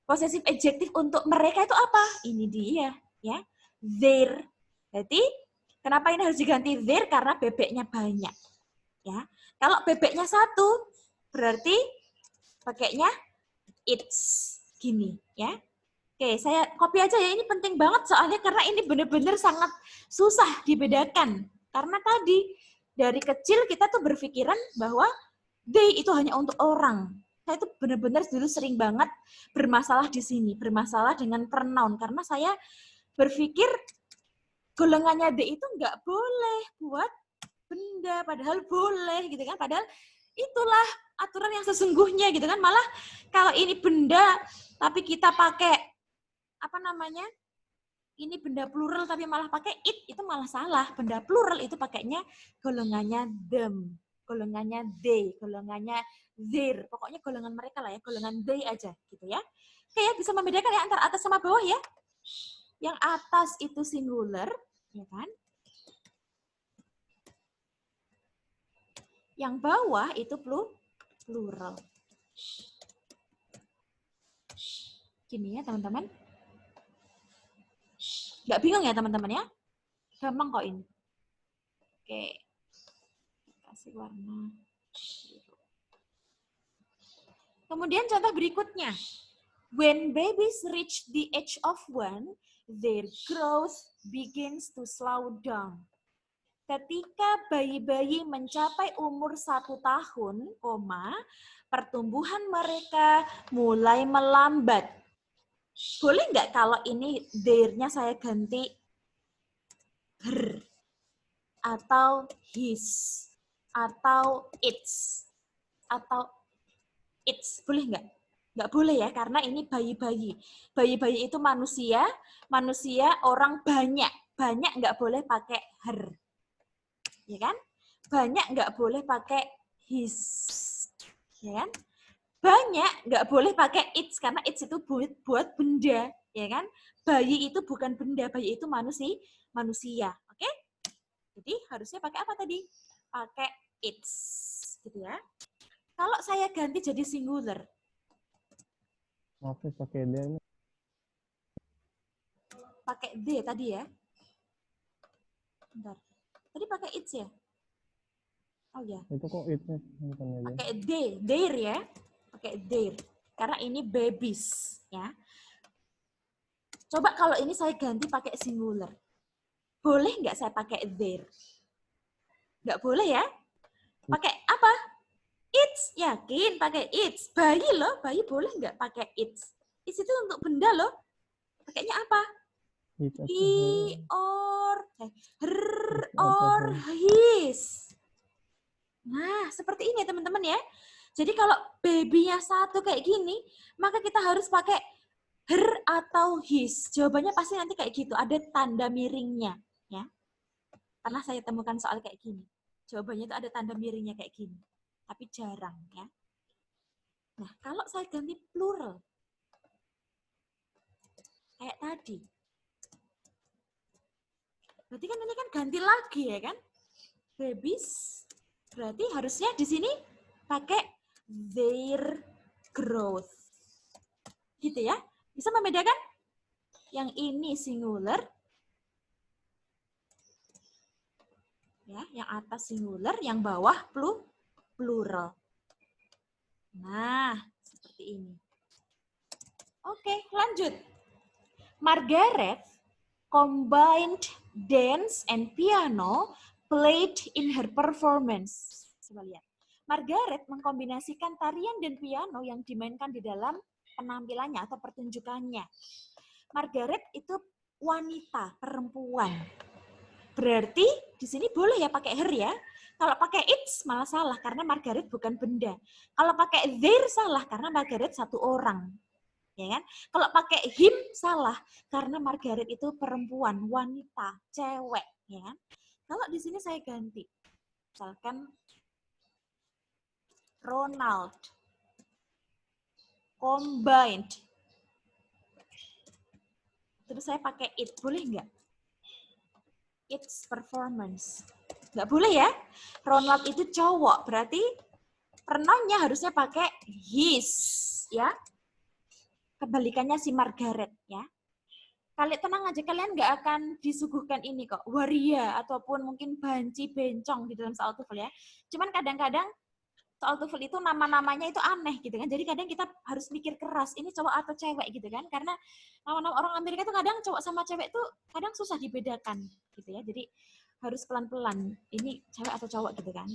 posesif adjektif untuk mereka itu apa? Ini dia, ya. Their. Berarti kenapa ini harus diganti their? Karena bebeknya banyak. Ya. Kalau bebeknya satu, berarti pakainya it's. Gini, ya. Oke, saya copy aja ya. Ini penting banget soalnya karena ini benar-benar sangat susah dibedakan. Karena tadi dari kecil kita tuh berpikiran bahwa they itu hanya untuk orang. Saya tuh benar-benar dulu sering banget bermasalah di sini, bermasalah dengan pronoun karena saya berpikir golongannya they itu nggak boleh buat benda, padahal boleh gitu kan, padahal itulah aturan yang sesungguhnya gitu kan. Malah kalau ini benda tapi kita pakai apa namanya? Ini benda plural tapi malah pakai it, itu malah salah. Benda plural itu pakainya golongannya them, golongannya they, golongannya their. Pokoknya golongan mereka lah ya, golongan they aja gitu ya. Oke ya, bisa membedakan ya antara atas sama bawah ya. Yang atas itu singular, ya kan? Yang bawah itu plural. Gini ya teman-teman. Nggak bingung ya teman-teman ya? Gampang kok ini. Oke. Kasih warna biru. Kemudian contoh berikutnya. When babies reach the age of 1, their growth begins to slow down. Ketika bayi-bayi mencapai umur 1 tahun, pertumbuhan mereka mulai melambat. Boleh nggak kalau ini their-nya saya ganti her, atau his, atau its, atau its, boleh nggak? Nggak boleh ya, karena ini bayi-bayi. Bayi-bayi itu manusia orang banyak. Banyak nggak boleh pakai her. Ya kan? Banyak nggak boleh pakai his. Ya kan? Banyak nggak boleh pakai its, karena its itu buat benda. Ya kan? Bayi itu bukan benda, bayi itu manusia. Oke? Jadi harusnya pakai apa tadi? Pakai its. Gitu ya. Kalau saya ganti jadi singular, Maaf ya, pakai D. pakai D tadi ya. Bentar. Tadi pakai its ya? Oh ya. Itu kok it-nya bukan aja. Pakai their ya. Pakai their. Karena ini babies ya. Coba kalau ini saya ganti pakai singular. Boleh nggak saya pakai their? Nggak boleh ya? Pakai apa? It's, yakin pakai it's. Bayi loh, bayi boleh nggak pakai it's? It's itu untuk benda loh. Pakainya apa? It atau He her. her or his. Nah, seperti ini teman-teman ya. Jadi kalau baby-nya satu kayak gini, maka kita harus pakai her atau his. Jawabannya pasti nanti kayak gitu, ada tanda miringnya ya. Pernah saya temukan soal kayak gini. Jawabannya itu ada tanda miringnya kayak gini. Tapi jarang ya. Nah, kalau saya ganti plural, kayak tadi. Berarti kan ini kan ganti lagi ya kan? Babies, berarti harusnya di sini pakai their growth. Gitu ya. Bisa membedakan? Yang ini singular. Ya, yang atas singular, yang bawah plural. Nah, seperti ini. Oke, lanjut. Margaret combined dance and piano played in her performance. Coba lihat. Margaret mengkombinasikan tarian dan piano yang dimainkan di dalam penampilannya atau pertunjukannya. Margaret itu wanita, perempuan. Berarti di sini boleh ya pakai her ya. Kalau pakai it's malah salah karena Margaret bukan benda. Kalau pakai their salah karena Margaret satu orang. Ya kan? Kalau pakai him salah karena Margaret itu perempuan, wanita, cewek, ya kan? Kalau di sini saya ganti, misalkan Ronald combined, terus saya pakai it, boleh nggak? Its performance. Nggak boleh ya. Ronald itu cowok, berarti pronounnya harusnya pakai his, ya. Kebalikannya si Margaret, ya. Kalian tenang aja, kalian nggak akan disuguhkan ini kok, waria ataupun mungkin banci, bencong di dalam soal TOEFL ya. Cuman kadang-kadang soal TOEFL itu nama-namanya itu aneh gitu kan. Jadi kadang kita harus mikir keras, ini cowok atau cewek gitu kan. Karena nama-nama orang Amerika itu kadang cowok sama cewek itu kadang susah dibedakan gitu ya. Jadi harus pelan-pelan, ini cewek atau cowok gitu kan.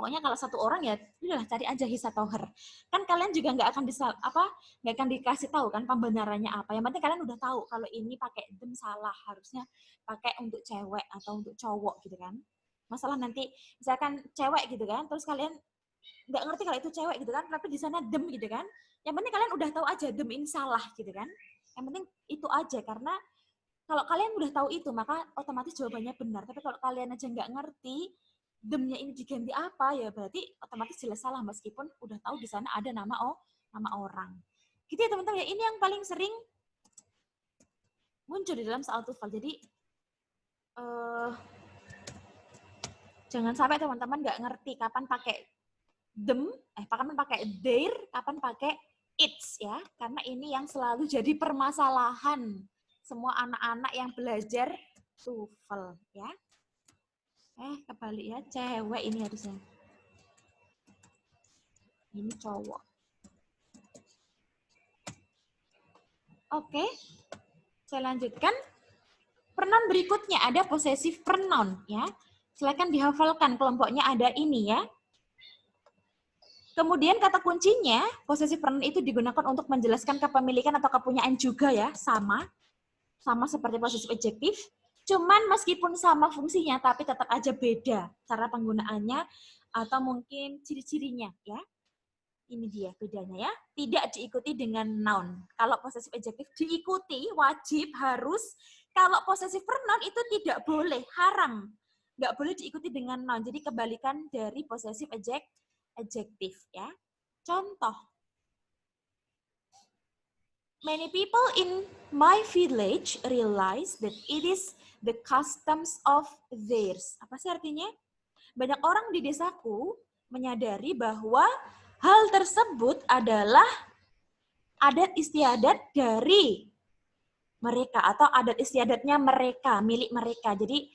Pokoknya kalau satu orang ya, udahlah cari aja his atau her. Kan kalian juga nggak akan nggak akan dikasih tahu kan pembenarannya apa. Yang penting kalian udah tahu kalau ini pakai them salah, harusnya pakai untuk cewek atau untuk cowok gitu kan. Masalah nanti misalkan cewek gitu kan, terus kalian nggak ngerti kalau itu cewek gitu kan, tapi di sana them gitu kan. Yang penting kalian udah tahu aja them ini salah gitu kan. Yang penting itu aja, karena kalau kalian udah tahu itu maka otomatis jawabannya benar. Tapi kalau kalian aja nggak ngerti them-nya ini diganti apa, ya berarti otomatis jelas salah meskipun udah tahu di sana ada nama orang. Gitu ya teman-teman ya, ini yang paling sering muncul di dalam soal TOEFL. Jadi jangan sampai teman-teman nggak ngerti kapan pakai them, kapan pakai their, kapan pakai its ya. Karena ini yang selalu jadi permasalahan semua anak-anak yang belajar TOEFL ya. Kebalik ya, cewek ini harusnya. Ini cowok. Oke, saya lanjutkan. Pronoun berikutnya ada possessive pronoun ya. Silakan dihafalkan, kelompoknya ada ini ya. Kemudian kata kuncinya, possessive pronoun itu digunakan untuk menjelaskan kepemilikan atau kepunyaan juga ya, sama seperti possessive adjective. Cuman meskipun sama fungsinya, tapi tetap aja beda cara penggunaannya atau mungkin ciri-cirinya ya. Ini dia bedanya ya. Tidak diikuti dengan noun. Kalau possessive adjective diikuti, wajib, harus. Kalau possessive pronoun itu tidak boleh, haram. Nggak boleh diikuti dengan noun. Jadi kebalikan dari possessive adjective ya. Contoh. Many people in my village realize that it is the customs of theirs. Apa sih artinya? Banyak orang di desaku menyadari bahwa hal tersebut adalah adat istiadat dari mereka atau adat istiadatnya mereka, milik mereka. Jadi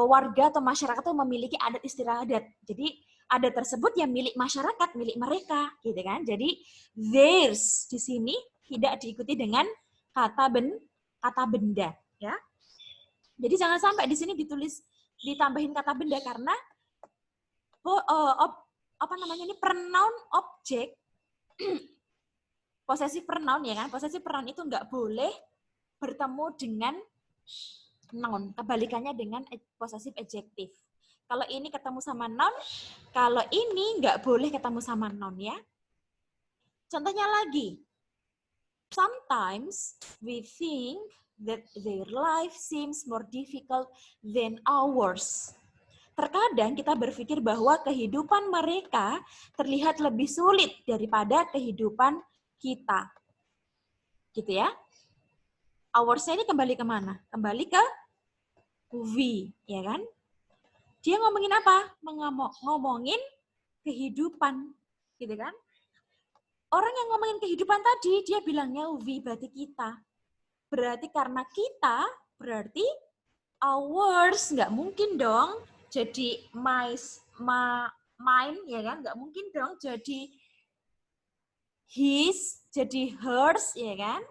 warga atau masyarakat itu memiliki adat istiadat. Jadi adat tersebut yang milik masyarakat, milik mereka, gitu kan? Jadi theirs di sini tidak diikuti dengan kata benda, ya. Jadi jangan sampai di sini ditambahin kata benda karena ini pronoun objek possessive pronoun ya kan. Possessive pronoun itu nggak boleh bertemu dengan noun. Kebalikannya dengan possessive adjective. Kalau ini ketemu sama noun, kalau ini nggak boleh ketemu sama noun ya. Contohnya lagi. Sometimes we think that their life seems more difficult than ours. Terkadang kita berpikir bahwa kehidupan mereka terlihat lebih sulit daripada kehidupan kita. Gitu ya. Ours-nya ini kembali kemana? Kembali ke we, ya kan? Dia ngomongin apa? Ngomongin kehidupan. Gitu kan? Orang yang ngomongin kehidupan tadi, dia bilangnya we, berarti kita. Berarti karena kita, berarti ours, nggak mungkin dong jadi mine, ya kan? Nggak mungkin dong jadi his, jadi hers, ya kan?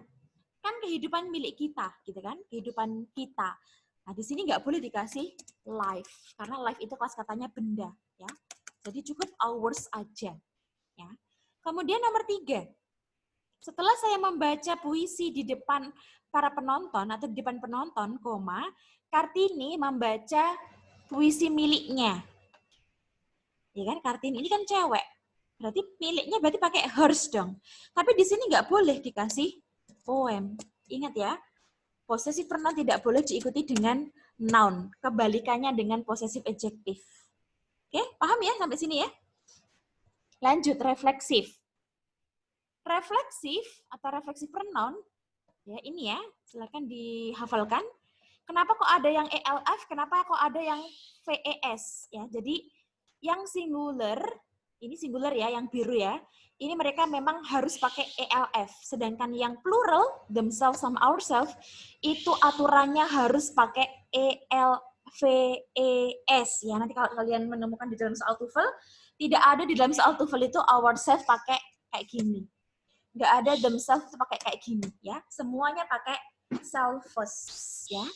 Kan kehidupan milik kita, gitu kan? Kehidupan kita. Nah, di sini nggak boleh dikasih life, karena life itu kelas katanya benda, ya. Jadi cukup ours aja, ya. Kemudian nomor 3, setelah saya membaca puisi di depan para penonton atau di depan penonton, Kartini membaca puisi miliknya. Ya kan, Kartini ini kan cewek. Berarti miliknya berarti pakai hers dong. Tapi di sini nggak boleh dikasih poem. Ingat ya, possessive pronoun tidak boleh diikuti dengan noun. Kebalikannya dengan possessive adjective. Oke, paham ya sampai sini ya? Lanjut, refleksif. Refleksif atau refleksif pronoun, ya ini ya, silakan dihafalkan. Kenapa kok ada yang ELF, kenapa kok ada yang VES? Ya, jadi yang singular, ini singular ya, yang biru ya, ini mereka memang harus pakai ELF. Sedangkan yang plural, themselves sama ourselves, itu aturannya harus pakai ELVES. Ya, nanti kalau kalian menemukan di dalam soal TOEFL, tidak ada di dalam soal TOEFL itu ourselves pakai kayak gini. Nggak ada themselves itu pakai kayak gini ya. Semuanya pakai selfless ya.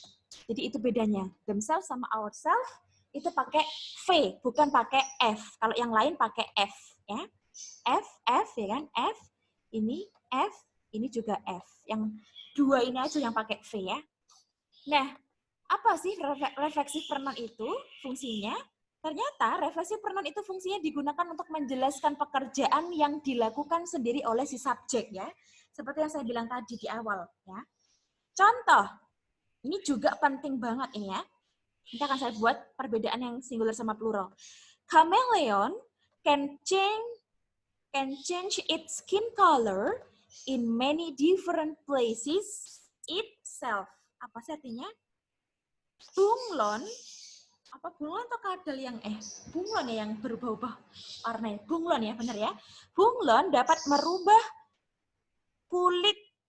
Jadi itu bedanya. Themselves sama ourselves itu pakai V, bukan pakai F. Kalau yang lain pakai F ya. F ya kan? F, ini juga F. Yang dua ini aja yang pakai V ya. Nah, apa sih refleksif pronoun itu fungsinya? Ternyata refleksif pronoun itu fungsinya digunakan untuk menjelaskan pekerjaan yang dilakukan sendiri oleh si subjek ya. Seperti yang saya bilang tadi di awal ya. Contoh, ini juga penting banget ini ya. Nanti akan saya buat perbedaan yang singular sama plural. Chameleon can change its skin color in many different places itself. Apa sih artinya? Bunglon, apa bunglon atau kadal yang bunglon ya yang berubah-ubah warnanya. Bunglon ya, benar ya. Bunglon dapat merubah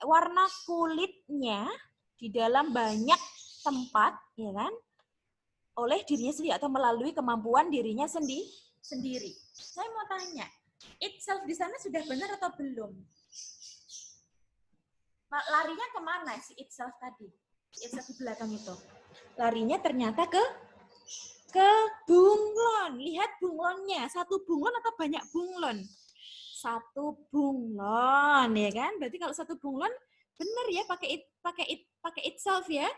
warna kulitnya di dalam banyak tempat, ya kan? Oleh dirinya sendiri atau melalui kemampuan dirinya sendiri. Saya mau tanya, itself di sana sudah benar atau belum? Larinya kemana si itself tadi? Itself di belakang itu. Larinya ternyata ke bunglon. Lihat bunglonnya. Satu bunglon atau banyak bunglon? Satu bunglon, ya kan? Berarti kalau satu bunglon, benar ya pakai itself ya.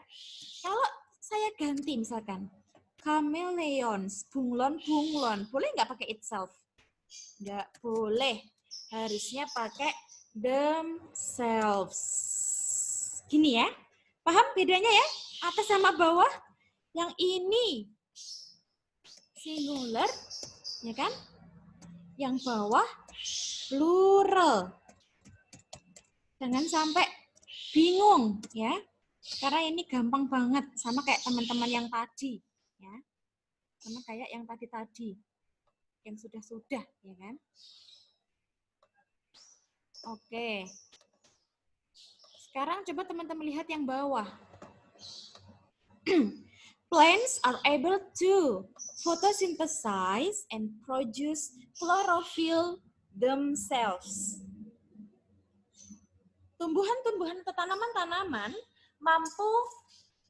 Kalau saya ganti misalkan, chameleons, bunglon, boleh nggak pakai itself? Nggak boleh. Harusnya pakai themselves. Gini ya. Paham bedanya ya? Atas sama bawah. Yang ini singular, ya kan? Yang bawah plural. Jangan sampai bingung ya. Karena ini gampang banget sama kayak teman-teman yang tadi, ya. Sama kayak yang tadi. Yang sudah-sudah, ya kan? Oke. Sekarang coba teman-teman lihat yang bawah. Plants are able to photosynthesize and produce chlorophyll themselves. Tumbuhan-tumbuhan atau tanaman-tanaman mampu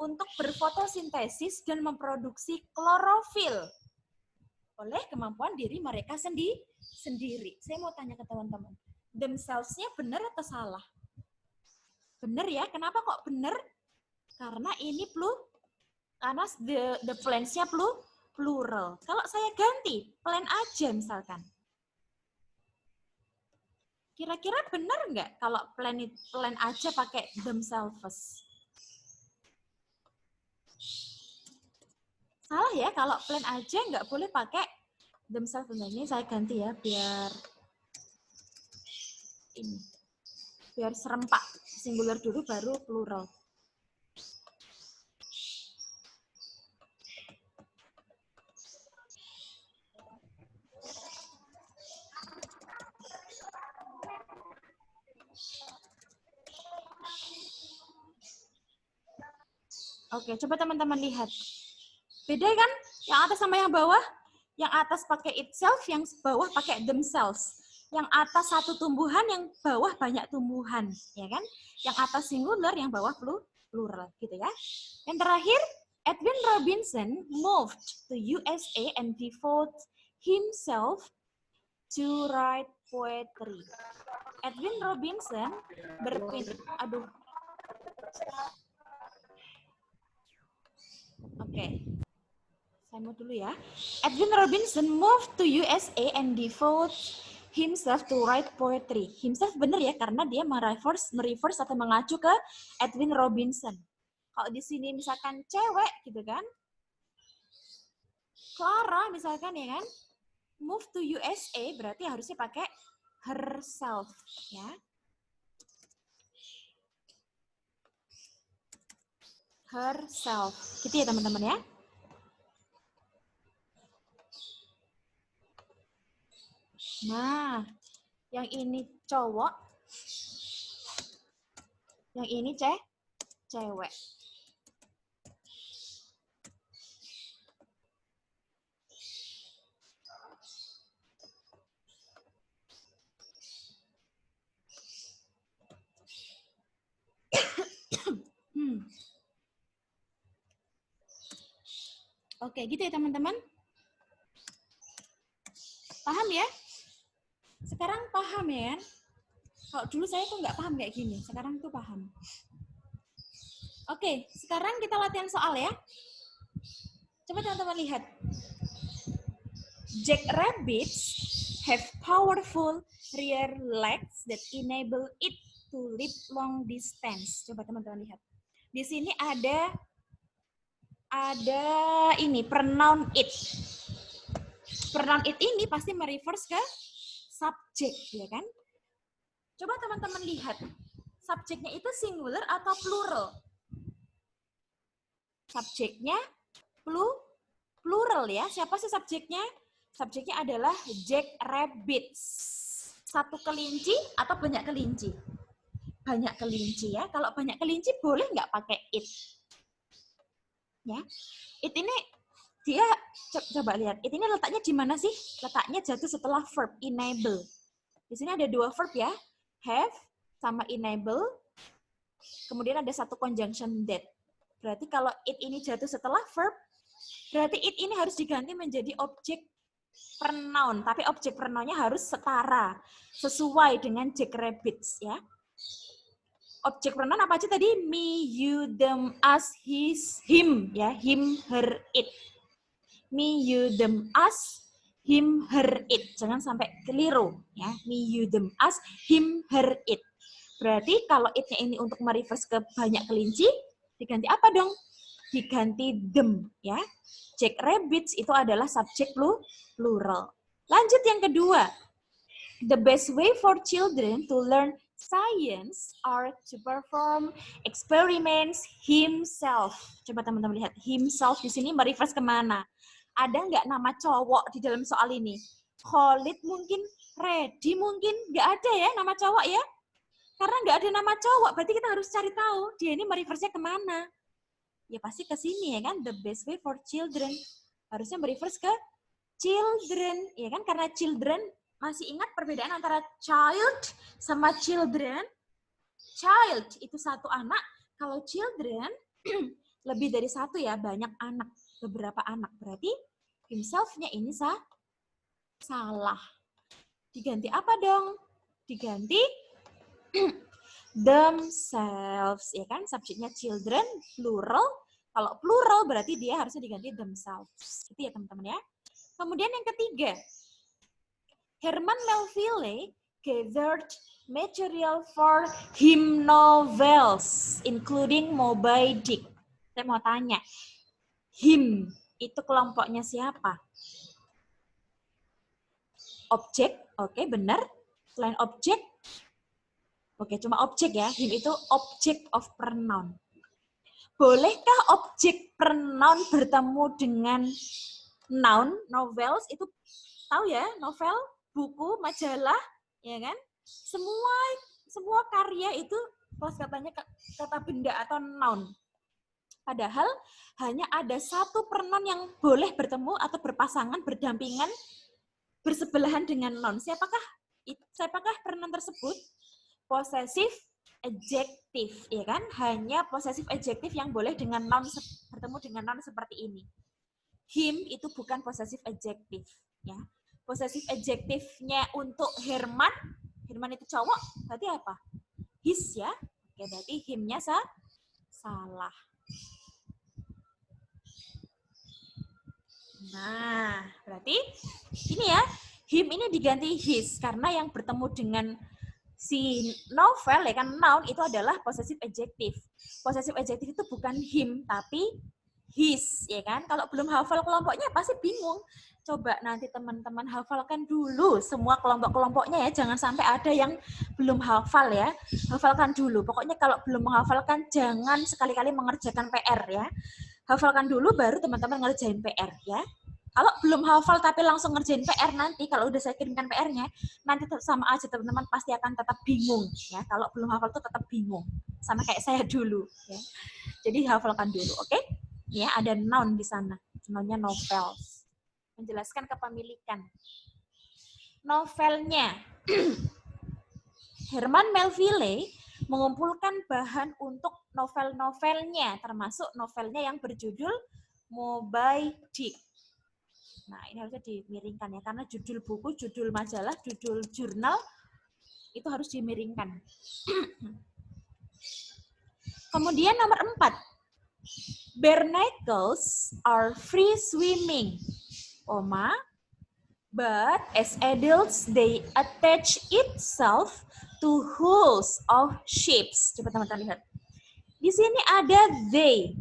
untuk berfotosintesis dan memproduksi klorofil oleh kemampuan diri mereka sendiri. Saya mau tanya ke teman-teman, themselves-nya benar atau salah? Benar ya, kenapa kok benar? Karena ini karena the plants-nya plural. Kalau saya ganti, plant aja misalkan. Kira-kira benar nggak kalau plant aja pakai themselves? Salah ya, kalau plant aja nggak boleh pakai themselves. Ini saya ganti ya, biar serempak. Singular dulu, baru plural. Oke, coba teman-teman lihat. Beda kan? Yang atas sama yang bawah? Yang atas pakai itself, yang bawah pakai themselves. Yang atas satu tumbuhan, yang bawah banyak tumbuhan, ya kan? Yang atas singular, yang bawah plural, gitu ya. Yang terakhir, Edwin Robinson moved to USA and devoted himself to write poetry. Edwin Robinson Oke. Saya mau dulu ya. Edwin Robinson moved to USA and devoted himself to write poetry. Himself benar ya, karena dia mereverse atau mengacu ke Edwin Robinson. Kalau di sini misalkan cewek gitu kan. Clara misalkan ya kan. Move to USA berarti harusnya pakai herself ya. Herself. Gitu ya teman-teman ya. Nah, yang ini cowok, yang ini cewek. Oke, gitu ya teman-teman. Paham ya? Sekarang paham ya kan? Kalau dulu saya tuh nggak paham kayak gini, sekarang tuh paham. Oke, sekarang kita latihan soal ya. Coba teman-teman lihat. Jackrabbits have powerful rear legs that enable it to leap long distance. Coba teman-teman lihat. Di sini ada ini pronoun it. Pronoun it ini pasti mereverse ke subjek, ya kan? Coba teman-teman lihat. Subjeknya itu singular atau plural? Subjeknya plural ya. Siapa sih subjeknya? Subjeknya adalah jackrabbits. Satu kelinci atau banyak kelinci? Banyak kelinci ya. Kalau banyak kelinci boleh nggak pakai it? Ya, it ini dia coba lihat. It ini letaknya di mana sih? Letaknya jatuh setelah verb enable. Di sini ada dua verb ya, have sama enable. Kemudian ada satu conjunction that. Berarti kalau it ini jatuh setelah verb, berarti it ini harus diganti menjadi objek pronoun. Tapi objek pronounnya harus setara, sesuai dengan jackrabbits ya. Objek pronoun apa aja tadi? Me, you, them, us, his, him ya, him, her, it. Me, you, them, us, him, her, it. Jangan sampai keliru ya. Me, you, them, us, him, her, it. Berarti kalau it-nya ini untuk mereverse ke banyak kelinci, diganti apa dong? Diganti them ya. Jackrabbits itu adalah subjek plural. Lanjut yang kedua. The best way for children to learn science are to perform experiments himself. Coba teman-teman lihat, himself di sini mereverse kemana? Ada nggak nama cowok di dalam soal ini? Khalid mungkin, Reddy mungkin, nggak ada ya nama cowok ya? Karena nggak ada nama cowok, berarti kita harus cari tahu dia ini mereverse-nya kemana. Ya pasti ke sini ya kan, the best way for children. Harusnya mereverse ke children, ya kan? Karena children, masih ingat perbedaan antara child sama children? Child itu satu anak, kalau children lebih dari satu ya, banyak anak, beberapa anak. Berarti himself-nya ini salah. Diganti apa dong? Diganti themselves, ya kan? Subjeknya children, plural. Kalau plural berarti dia harusnya diganti themselves. Itu ya teman-teman ya. Kemudian yang ketiga, Herman Melville gathered material for hymn novels, including Moby Dick. Saya mau tanya, him itu kelompoknya siapa? Objek, oke benar. Selain objek, oke cuma objek ya. Him itu object of pronoun. Bolehkah objek pronoun bertemu dengan noun? Novels itu tahu ya, novel, buku, majalah, ya kan? Semua karya itu kosakatanya kata benda atau noun. Padahal hanya ada satu pronoun yang boleh bertemu atau berpasangan, berdampingan, bersebelahan dengan noun. Siapakah pronoun tersebut? Possessive adjective, ya kan? Hanya possessive adjective yang boleh dengan noun bertemu dengan noun seperti ini. Him itu bukan possessive adjective, ya. Possessive adjective-nya untuk Herman itu cowok, berarti apa? His ya. Oke, berarti him-nya salah. Nah, berarti ini ya, him ini diganti his karena yang bertemu dengan si novel ya kan, noun itu adalah possessive adjective. Possessive adjective itu bukan him tapi his, ya kan? Kalau belum hafal kelompoknya pasti bingung. Coba nanti teman-teman hafalkan dulu semua kelompok-kelompoknya ya, jangan sampai ada yang belum hafal ya. Hafalkan dulu. Pokoknya kalau belum menghafalkan jangan sekali-kali mengerjakan PR ya. Hafalkan dulu baru teman-teman ngerjain PR ya. Kalau belum hafal tapi langsung ngerjain PR nanti, kalau udah saya kirimkan PR-nya, nanti sama aja teman-teman pasti akan tetap bingung ya. Kalau belum hafal tuh tetap bingung. Sama kayak saya dulu ya. Jadi hafalkan dulu, oke? Ya, ada noun di sana. Nounnya novels. Menjelaskan kepemilikan. Novelnya. Herman Melville mengumpulkan bahan untuk novel-novelnya, termasuk novelnya yang berjudul Moby Dick. Nah, ini harusnya dimiringkan ya, karena judul buku, judul majalah, judul jurnal, itu harus dimiringkan. Kemudian nomor 4. Barnacles are free swimming, but as adults, they attach itself to hulls of ships. Coba teman-teman lihat. Di sini ada they.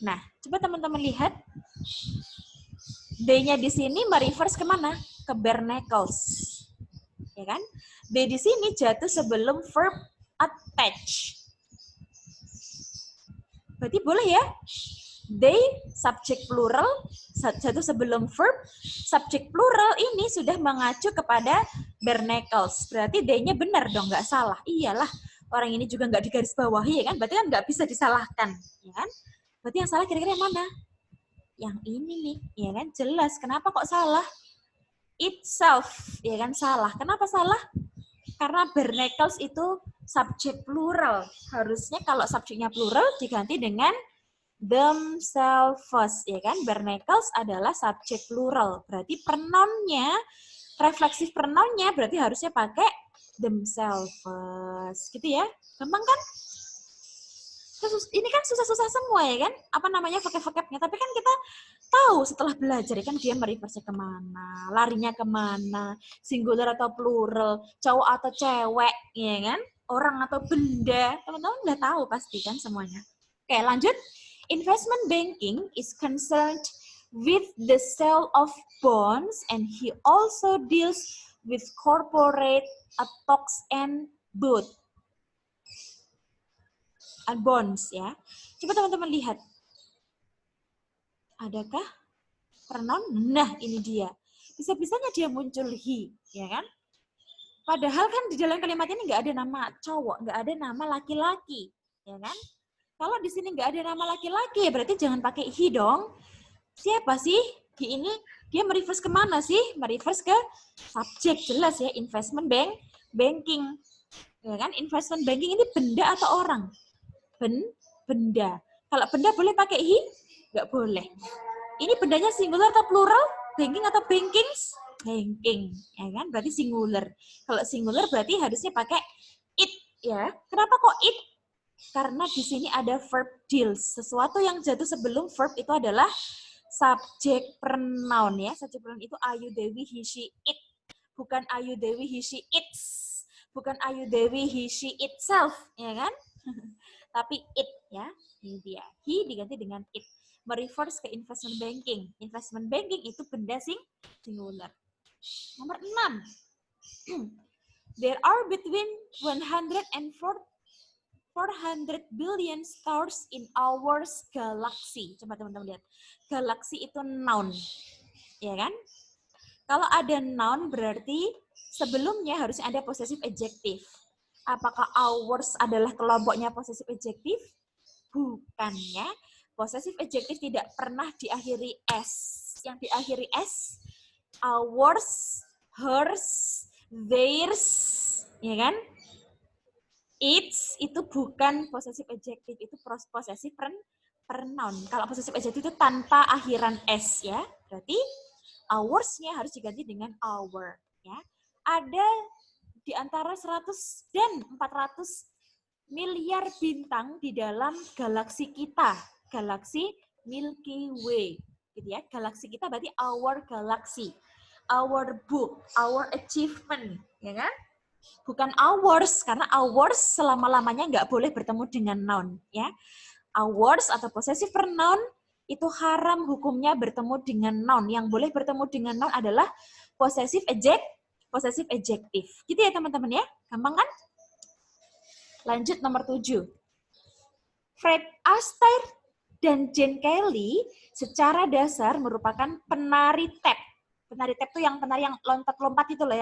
Nah, coba teman-teman lihat. They-nya di sini mereverse kemana? Ke barnacles. Ya kan? They di sini jatuh sebelum verb attach. Berarti boleh ya? They, subjek plural, jatuh sebelum verb. Subjek plural ini sudah mengacu kepada barnacles. Berarti they-nya benar dong, nggak salah. Iyalah, orang ini juga nggak digarisbawahi, ya kan? Berarti kan nggak bisa disalahkan. Ya kan? Berarti yang salah kira-kira yang mana? Yang ini nih, ya kan? Jelas. Kenapa kok salah? Itself, ya kan? Salah. Kenapa salah? Karena barnacles itu subjek plural. Harusnya kalau subjeknya plural diganti dengan themselves, ya kan? Barnacles adalah subjek plural. Berarti pronounnya, refleksif pronounnya berarti harusnya pakai themselves. Gitu ya? Gampang kan? Ini kan susah-susah semua ya kan? Apa namanya vocab-vocabnya. Tapi kan kita tahu setelah belajar kan dia mereverse kemana, larinya kemana, singular atau plural, cowok atau cewek, ya kan? Orang atau benda. Teman-teman udah tahu pasti kan semuanya. Oke, lanjut. Investment banking is concerned with the sale of bonds and he also deals with corporate stocks and bonds ya. Coba teman-teman lihat. Adakah pronoun? Nah, ini dia. Bisa-bisanya dia muncul he, ya kan? Padahal kan di dalam kalimat ini nggak ada nama cowok, nggak ada nama laki-laki, ya kan? Kalau di sini nggak ada nama laki-laki, ya berarti jangan pakai he dong. Siapa sih? He ini dia mereverse kemana sih? Mereverse ke subjek, jelas ya. Investment banking, ya kan? Investment banking ini benda atau orang? Benda. Kalau benda boleh pakai he? Nggak boleh. Ini bendanya singular atau plural? Banking atau bankings? Banking, ya kan? Berarti singular. Kalau singular berarti harusnya pakai it, ya. Kenapa kok it? Karena di sini ada verb deals. Sesuatu yang jatuh sebelum verb itu adalah subjek pronoun, ya. Subjek pronoun itu Ayu, Dewi, he, she, it. Bukan Ayu, Dewi, he, she, its. Bukan Ayu, Dewi, he, she, itself, ya kan? Tapi it, ya. Ini dia. He diganti dengan it. Mereverse ke investment banking. Investment banking itu benda singular. Nomor 6. There are between 100 and 400 billion stars in our galaxy. Coba teman-teman lihat. Galaxy itu noun. Ya kan? Kalau ada noun berarti sebelumnya harus ada possessive adjective. Apakah ours adalah kelompoknya possessive adjective? Bukan ya. Possessive adjective tidak pernah diakhiri s. Yang diakhiri s, ours, hers, theirs, ya kan? Its itu bukan possessive adjective, itu possessive pronoun. Kalau possessive adjective itu tanpa akhiran s ya. Berarti ours-nya harus diganti dengan our, ya. Ada di antara 100 dan 400 miliar bintang di dalam galaksi kita. Galaksi Milky Way, gitu ya. Galaksi kita berarti our galaxy. our book, our achievement, ya kan? Bukan ours, karena ours selama-lamanya nggak boleh bertemu dengan noun, ya. Ours atau possessive pronoun itu haram hukumnya bertemu dengan noun. Yang boleh bertemu dengan noun adalah possessive adjective. Gitu ya teman-teman ya, gampang kan? Lanjut nomor 7. Fred Astaire dan Jane Kelly secara dasar merupakan penari tap. Penari tap itu yang penari yang lompat-lompat itu loh,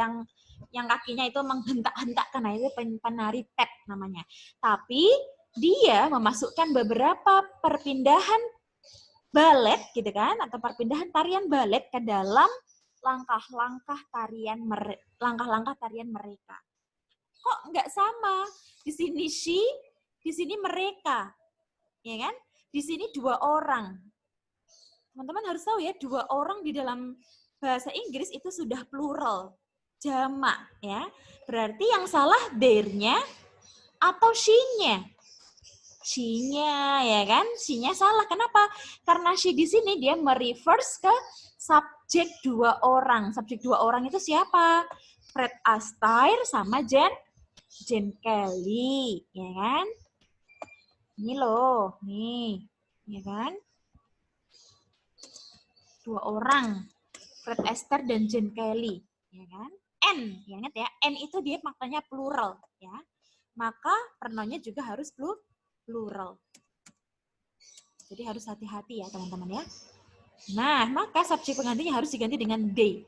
yang kakinya itu menghentak-hentakkan, nah itu penari tap namanya. Tapi dia memasukkan beberapa perpindahan balet gitu kan, atau perpindahan tarian balet ke dalam langkah-langkah tarian mereka. Kok nggak sama? Di sini she, di sini mereka. Ya kan? Di sini 2 orang. Teman-teman harus tahu ya, 2 orang di dalam bahasa Inggris itu sudah plural, jamak ya. Berarti yang salah there-nya atau she-nya. She-nya ya kan? She-nya salah. Kenapa? Karena she di sini dia merefers ke subjek 2 orang. Subjek 2 orang itu siapa? Fred Astaire sama Jane Kelly, ya kan? Ini loh, nih, ya kan? 2 orang, Fred Astaire dan Jane Kelly, ya kan? N, ya ingat ya, N itu dia maknanya plural, ya. Maka pronounnya juga harus plural. Jadi harus hati-hati ya teman-teman ya. Nah, maka subjek penggantinya harus diganti dengan they.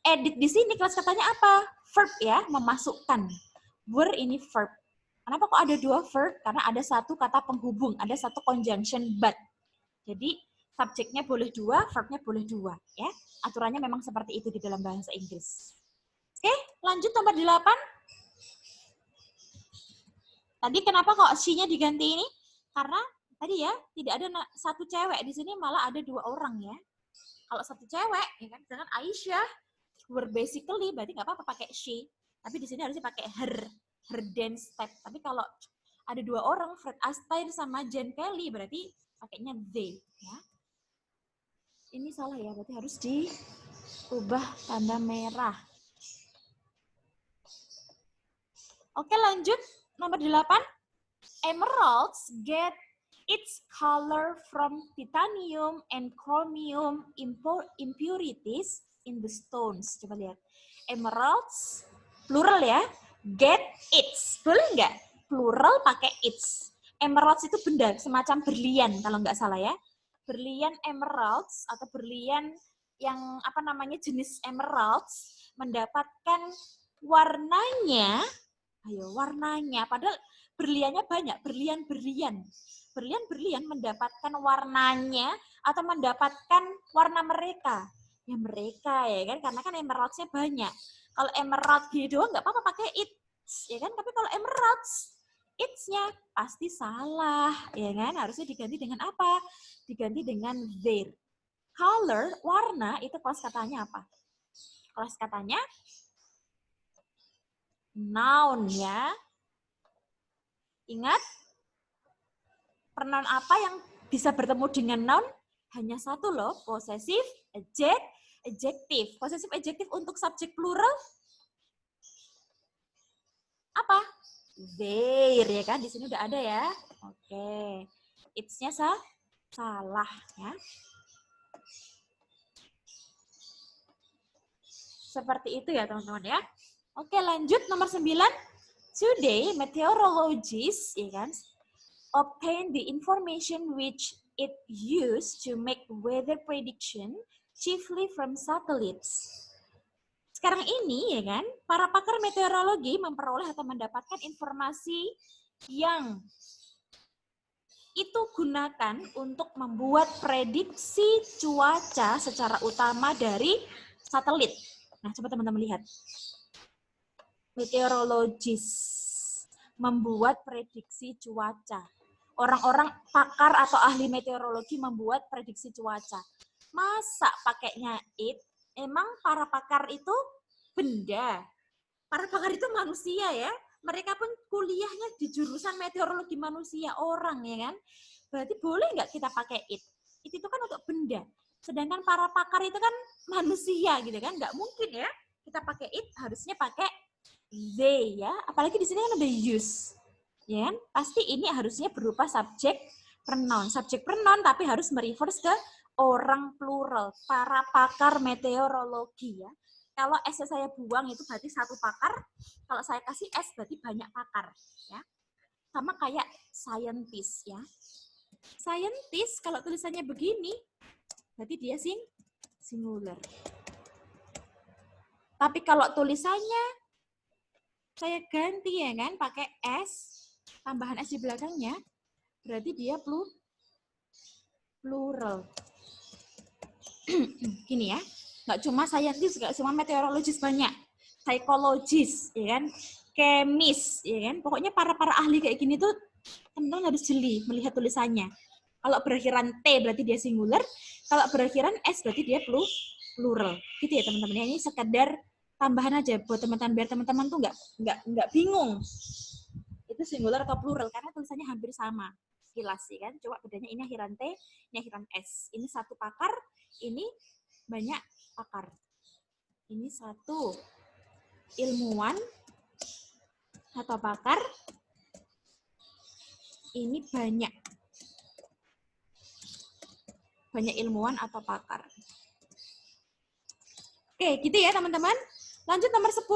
Edit di sini kelas katanya apa? Verb ya, memasukkan. Were ini verb. Kenapa kok ada 2 verb? Karena ada 1 kata penghubung, ada 1 conjunction but. Jadi subjeknya boleh 2, verbnya boleh 2. Ya. Aturannya memang seperti itu di dalam bahasa Inggris. Oke, lanjut nomor 8. Tadi kenapa kok she-nya diganti ini? Karena tadi ya, tidak ada 1 cewek. Di sini malah ada 2 orang ya. Kalau 1 cewek, ya kan, dengan Aisyah, were basically, berarti nggak apa-apa pakai she. Tapi di sini harusnya pakai her dance step. Tapi kalau ada 2 orang, Fred Astaire sama Jane Kelly, berarti pakainya they. Ya. Ini salah ya, berarti harus diubah tanda merah. Oke, lanjut. Nomor 8. Emeralds get its color from titanium and chromium impurities in the stones. Coba lihat. Emeralds, plural ya. Get its. Boleh nggak? Plural pakai its. Emeralds itu benda, semacam berlian kalau nggak salah ya. Berlian emeralds atau berlian yang apa namanya jenis emeralds mendapatkan warnanya, padahal berliannya banyak, berlian-berlian. Berlian-berlian mendapatkan warnanya atau mendapatkan warna mereka. Ya mereka ya kan, karena kan emeralds-nya banyak. Kalau emerald gitu doang nggak apa-apa pakai its, ya kan? Tapi kalau emeralds, its-nya pasti salah, ya kan? Harusnya diganti dengan apa? Diganti dengan their. Color, warna, itu kelas katanya apa? Kelas katanya noun ya. Ingat, pronoun apa yang bisa bertemu dengan noun? Hanya 1 loh, possessive adjective. Possessive adjective untuk subjek plural apa? Their ya kan? Di sini udah ada ya. Oke. It's-nya salah ya. Seperti itu ya teman-teman ya. Oke, lanjut nomor 9. Today, meteorologists ya kan, obtain the information which it used to make weather prediction chiefly from satellites. Sekarang ini ya kan, para pakar meteorologi memperoleh atau mendapatkan informasi yang itu gunakan untuk membuat prediksi cuaca secara utama dari satelit. Nah, coba teman-teman lihat. Meteorologis membuat prediksi cuaca. Orang-orang pakar atau ahli meteorologi membuat prediksi cuaca. Masa pakainya it? Emang para pakar itu benda. Para pakar itu manusia ya. Mereka pun kuliahnya di jurusan meteorologi manusia, orang ya kan. Berarti boleh nggak kita pakai it? It itu kan untuk benda. Sedangkan para pakar itu kan manusia gitu kan, nggak mungkin ya kita pakai it, harusnya pakai they ya. Apalagi di sini kan ada use, ya kan? Pasti ini harusnya berupa subjek pronoun, tapi harus mereverse ke orang plural, para pakar meteorologi ya. Kalau S saya buang itu berarti satu pakar, kalau saya kasih S berarti banyak pakar ya. Sama kayak scientist ya. Scientist kalau tulisannya begini berarti dia singular. Tapi kalau tulisannya saya ganti ya kan, pakai S, tambahan S di belakangnya, berarti dia plural. Gini ya, nggak cuma scientist, nggak cuma meteorologis, banyak. Psikologis, ya kan, kemis, ya kan. Pokoknya para ahli kayak gini tuh teman-teman harus jeli melihat tulisannya. Kalau berakhiran T berarti dia singular, kalau berakhiran S berarti dia plural. Gitu ya teman-teman. Ini sekedar tambahan aja buat teman-teman biar teman-teman tuh nggak bingung. Itu singular atau plural karena tulisannya hampir sama. Sekilas sih kan. Coba bedanya ini akhiran T, ini akhiran S. Ini satu pakar, ini banyak pakar. Ini satu ilmuwan atau pakar. Ini banyak ilmuwan atau pakar. Oke, gitu ya teman-teman. Lanjut nomor 10.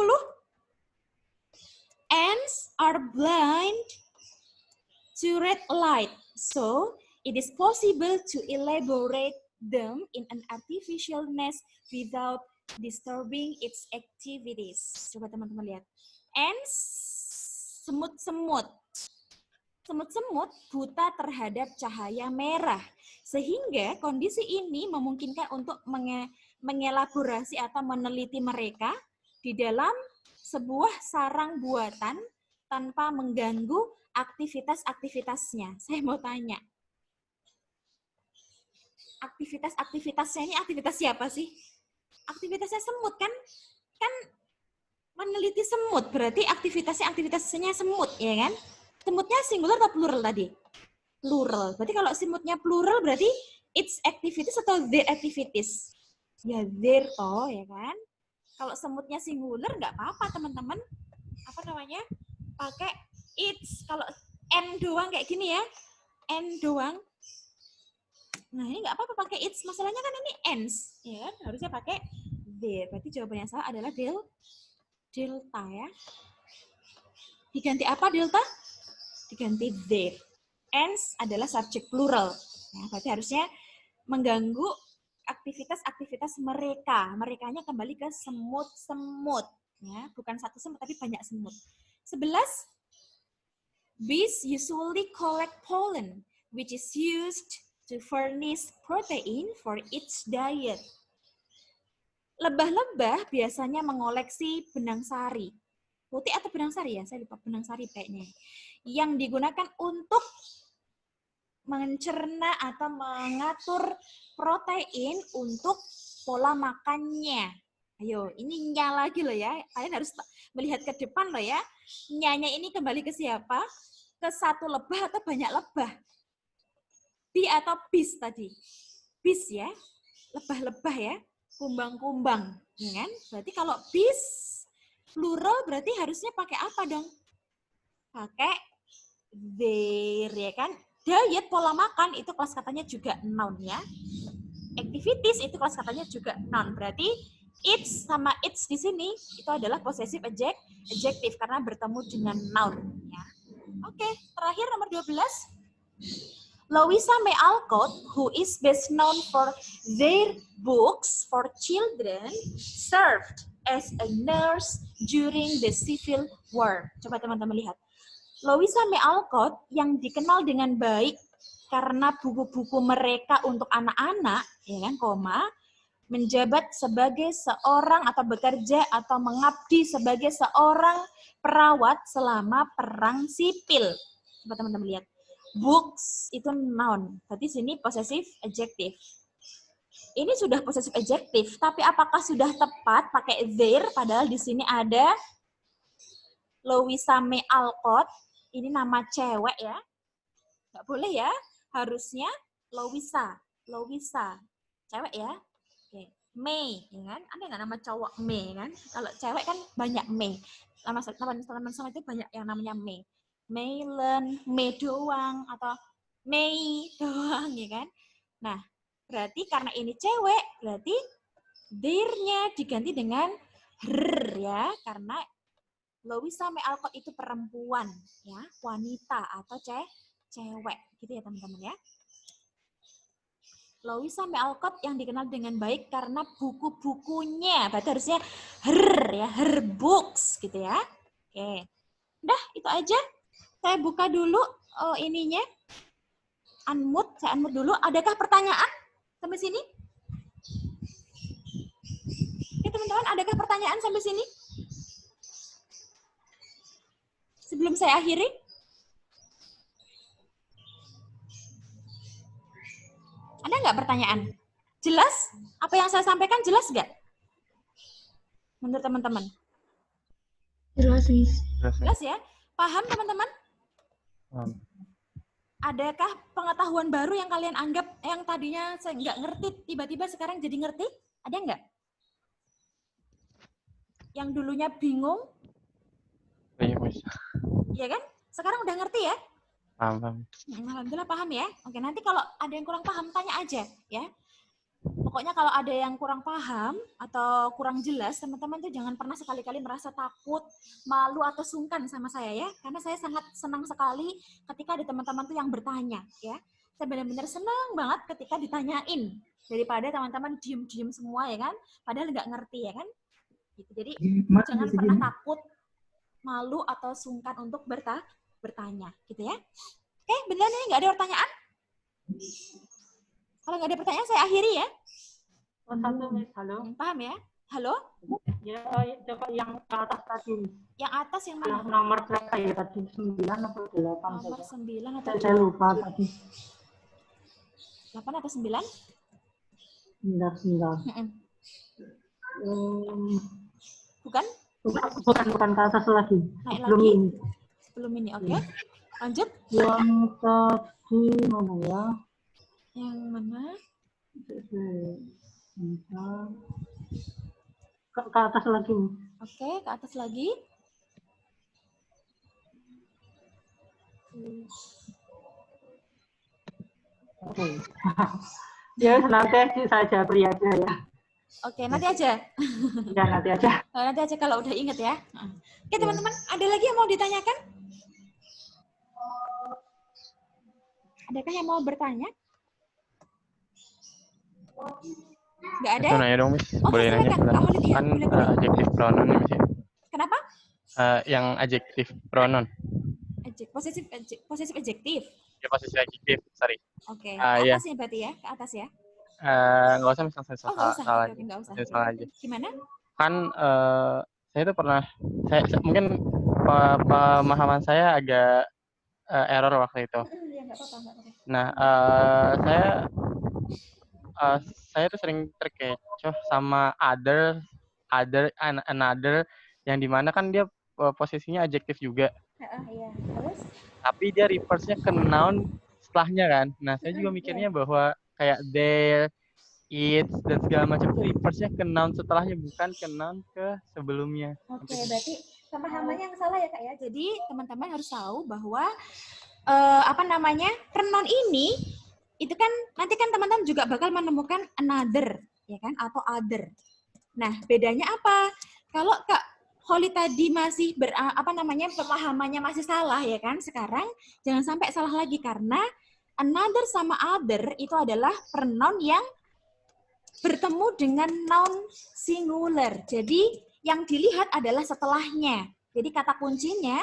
Ants are blind to red light, so it is possible to elaborate them in an artificial nest without disturbing its activities. Coba teman-teman lihat. Ants, semut-semut buta terhadap cahaya merah. Sehingga kondisi ini memungkinkan untuk mengelaborasi atau meneliti mereka di dalam sebuah sarang buatan tanpa mengganggu aktivitas-aktivitasnya. Saya mau tanya, aktivitas-aktivitasnya ini aktivitas siapa sih? Aktivitasnya semut kan? Kan meneliti semut, berarti aktivitasnya semut, ya kan? Semutnya singular atau plural tadi? Plural. Berarti kalau semutnya plural berarti its activities atau their activities? Ya their toh, ya kan? Kalau semutnya singular nggak apa-apa teman-teman. Apa namanya? Pakai its. Kalau n doang kayak gini ya. N doang. Nah, ini nggak apa-apa pakai its. Masalahnya kan ini ends, ya kan? Harusnya pakai their. Berarti jawaban yang salah adalah delta ya. Diganti apa delta? Diganti their. Ends adalah subjek plural. Ya, berarti harusnya mengganggu aktivitas-aktivitas mereka. Merekanya kembali ke semut-semut. Ya, bukan satu semut, tapi banyak semut. 11. Bees usually collect pollen, which is used to furnish protein for its diet. Lebah-lebah biasanya mengoleksi benang sari. Putih atau benang sari ya? Saya lupa, benang sari kayaknya. Yang digunakan untuk mencerna atau mengatur protein untuk pola makannya. Ayo, ini nya lagi loh ya. Kalian harus melihat ke depan loh ya. Nyanya ini kembali ke siapa? Ke satu lebah atau banyak lebah? Bee atau bees tadi? Bees ya. Lebah-lebah ya. Kumbang-kumbang. Ya kan? Berarti kalau bees plural berarti harusnya pakai apa dong? Pakai their ya kan? Diet, pola makan, itu kelas katanya juga noun ya. Activities itu kelas katanya juga noun. Berarti its sama its di sini itu adalah possessive adjective karena bertemu dengan noun ya. Oke, terakhir nomor 12. Louisa May Alcott, who is best known for their books for children, served as a nurse during the Civil War. Coba teman-teman lihat. Louisa May Alcott yang dikenal dengan baik karena buku-buku mereka untuk anak-anak, ya kan, menjabat sebagai seorang atau bekerja atau mengabdi sebagai seorang perawat selama perang sipil. Coba teman-teman lihat. Books itu noun, berarti sini possessive adjective. Ini sudah possessive adjective, tapi apakah sudah tepat pakai their? Padahal di sini ada Louisa May Alcott. Ini nama cewek ya. Nggak boleh ya. Harusnya Louisa. Cewek ya. Oke. Mei, ya kan? Ada nggak nama cowok Mei kan? Kalau cewek kan banyak Mei. Teman-teman sama itu banyak yang namanya Mei. Meilen, Mei doang, atau Mei doang, ya kan? Nah, berarti karena ini cewek, berarti their-nya diganti dengan her ya, karena Louisa May Alcott itu perempuan, ya, wanita atau cewek, gitu ya teman-teman ya. Louisa May Alcott yang dikenal dengan baik karena buku-bukunya, berarti harusnya her books, gitu ya. Oke, udah itu aja. Saya buka dulu ininya, unmute, saya unmute dulu. Adakah pertanyaan sampai sini? Oke teman-teman, adakah pertanyaan sampai sini? Sebelum saya akhiri. Ada nggak pertanyaan? Jelas? Apa yang saya sampaikan jelas nggak? Menurut teman-teman? Jelas, Miss. Jelas ya? Paham teman-teman? Adakah pengetahuan baru yang kalian anggap yang tadinya saya nggak ngerti, tiba-tiba sekarang jadi ngerti? Ada nggak? Yang dulunya bingung? Iya, Miss. Iya kan? Sekarang udah ngerti ya? Paham. Alhamdulillah paham ya. Oke, nanti kalau ada yang kurang paham, tanya aja ya. Pokoknya kalau ada yang kurang paham atau kurang jelas, teman-teman tuh jangan pernah sekali-kali merasa takut, malu, atau sungkan sama saya ya. Karena saya sangat senang sekali ketika ada teman-teman tuh yang bertanya ya. Saya benar-benar senang banget ketika ditanyain. Daripada teman-teman diem-diem semua ya kan, padahal nggak ngerti ya kan. Gitu. Jadi jangan pernah takut, malu, atau sungkan untuk bertanya gitu ya. Oke, benar nih nggak ada pertanyaan? Kalau nggak ada pertanyaan, saya akhiri ya. Satu, Miss. Halo. Paham ya? Halo? Ya, coba yang ke atas tadi. Yang atas yang Yang mana? nomor berapa ya tadi? 9 atau 8? Nomor 9 atau Saya lupa tadi. 8 atau 9? Sebentar. Bukan? Bukan ke atas lagi. Naik Belum lagi? ini. Sebelum ini, oke. Lanjut. Yang tadi mana ya? Yang mana? Ke atas lagi. Oke, ke atas lagi. Oke. Ya, nanti saya japri aja ya. Oke, nanti aja. Ya, nanti aja. Nanti aja kalau udah inget ya. Oke, teman-teman, ada lagi yang mau ditanyakan? Adakah yang mau bertanya? Nggak ada? Itu nanya dong, Miss. Oh, Boleh nanya silakan. sebentar? Kak Holid, ya. Kan Boleh. adjektif pronoun nih, Miss. Kenapa? Yang adjektif pronoun. Posesif adjektif. Ya, posisi adjektif, sorry. Oke, Iya. ke atas ya berarti ya? Ke atas ya? Nggak usah, Miss. Langsung Oh, nggak usah. salah Oke, aja. nggak usah. Salah aja. Gimana? Kan saya itu pernah, mungkin pemahaman saya agak error waktu itu. Ya, nggak apa-apa. Nah, saya tuh sering terkecoh sama another yang dimana kan dia posisinya adjektif juga. Iya. Terus? Tapi dia reverse-nya ke noun setelahnya kan. Nah, saya juga mikirnya bahwa kayak there, it, dan segala macam itu reverse-nya ke noun setelahnya, bukan ke noun ke sebelumnya. Oke, berarti pemahamannya yang salah ya Kak ya. Jadi teman-teman harus tahu bahwa pronoun ini itu kan nanti kan teman-teman juga bakal menemukan another ya kan atau other. Nah, bedanya apa? Kalau Kak Holly tadi masih pemahamannya masih salah ya kan. Sekarang jangan sampai salah lagi karena another sama other itu adalah pronoun yang bertemu dengan noun singular. Jadi yang dilihat adalah setelahnya. Jadi kata kuncinya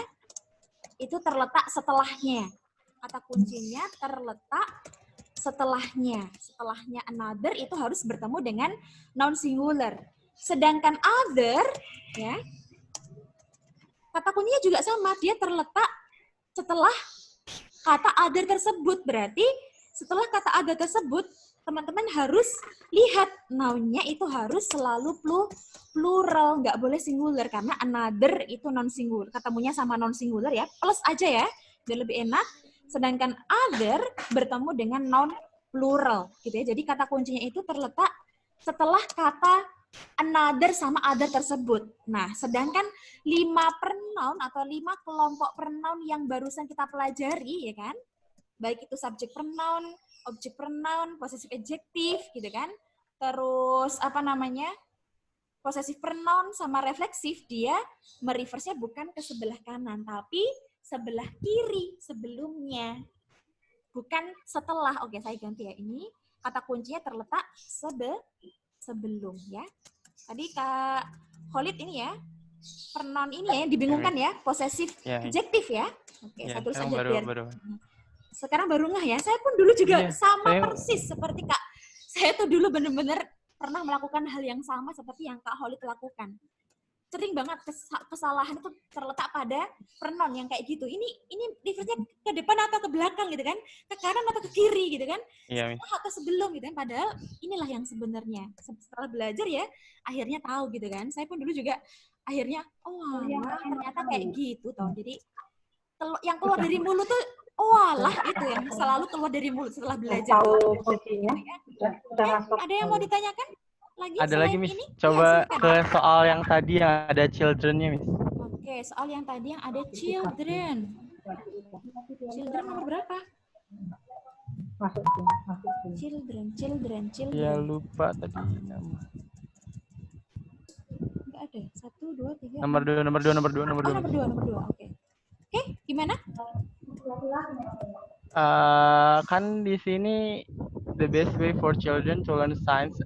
itu terletak setelahnya. Kata kuncinya terletak setelahnya. Setelahnya another itu harus bertemu dengan noun singular. Sedangkan other, ya, kata kuncinya juga sama. Dia terletak setelah kata other tersebut. Berarti setelah kata other tersebut, teman-teman harus lihat noun-nya itu harus selalu plural, nggak boleh singular karena another itu non singular, ketemunya sama non singular ya, plus aja ya, biar lebih enak. Sedangkan other bertemu dengan noun plural gitu ya. Jadi kata kuncinya itu terletak setelah kata another sama other tersebut. Nah, sedangkan 5 pronoun atau 5 kelompok pronoun yang barusan kita pelajari ya kan, baik itu subject pronoun, object pronoun, possessive adjective gitu kan, terus possessive pronoun sama refleksif, dia mereverse-nya bukan ke sebelah kanan, tapi sebelah kiri sebelumnya. Bukan setelah. Oke, saya ganti ya. Ini kata kuncinya terletak sebelum ya. Tadi Kak Khalid ini ya, pronoun ini ya, dibingungkan ya, possessive adjective ya. Oke, saya tulis aja biar. Sekarang baru ngeh ya. Saya pun dulu juga sama persis seperti Kak. Saya tuh dulu bener-bener pernah melakukan hal yang sama seperti yang Kak Khalid lakukan. Sering banget kesalahan itu terletak pada pronoun yang kayak gitu. Ini reverse-nya ke depan atau ke belakang gitu kan? Ke kanan atau ke kiri gitu kan? Setelah atau sebelum gitu kan? Padahal inilah yang sebenarnya. Setelah belajar ya, akhirnya tahu gitu kan. Saya pun dulu juga akhirnya, ternyata kayak gitu toh. Jadi yang keluar dari mulut tuh, itu yang selalu keluar dari mulut setelah belajar. Ada yang mau ditanyakan? Ada lagi, Miss. Coba ke soal yang tadi yang ada children-nya, Miss. Oke, soal yang tadi yang ada children. Children nomor berapa? Children. Ya, lupa tadi nama. Enggak ada. 1, 2, 3. Nomor 2. Nomor 2. Oke, gimana? Kan di sini the best way for children to learn science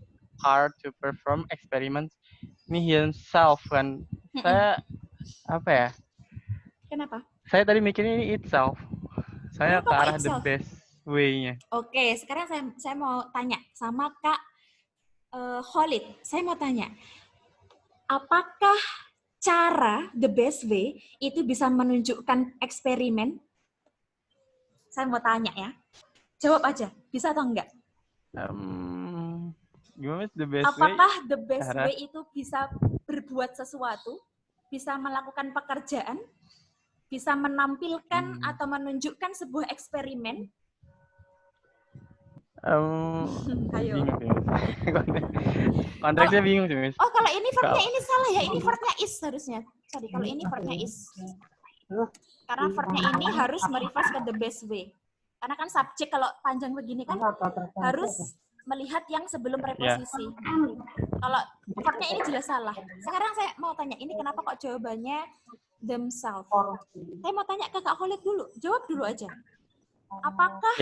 are to perform experiments. Ini himself kan. Saya apa ya? Kenapa? Saya tadi mikirnya ini itself. Saya ke arah the best way-nya. Oke, sekarang saya mau tanya sama Kak Khalid. Saya mau tanya, apakah cara the best way itu bisa menunjukkan eksperimen? Saya mau tanya ya. Jawab aja, bisa atau enggak? Gimana the best way? Apakah the best way itu bisa berbuat sesuatu, bisa melakukan pekerjaan, bisa menampilkan atau menunjukkan sebuah eksperimen? Ayo. Bingung. Konteksnya bingung sih, Miss. Oh, kalau ini verbnya ini salah ya. Ini verbnya is harusnya. Sorry, kalau ini verbnya is. Karena verbnya ini harus mereverse ke the best way. Karena kan subjek kalau panjang begini kan harus melihat yang sebelum preposisi. Kalau verbnya ini jelas salah. Sekarang saya mau tanya, ini kenapa kok jawabannya themselves? Saya mau tanya ke Kak Khalid dulu. Jawab dulu aja. Apakah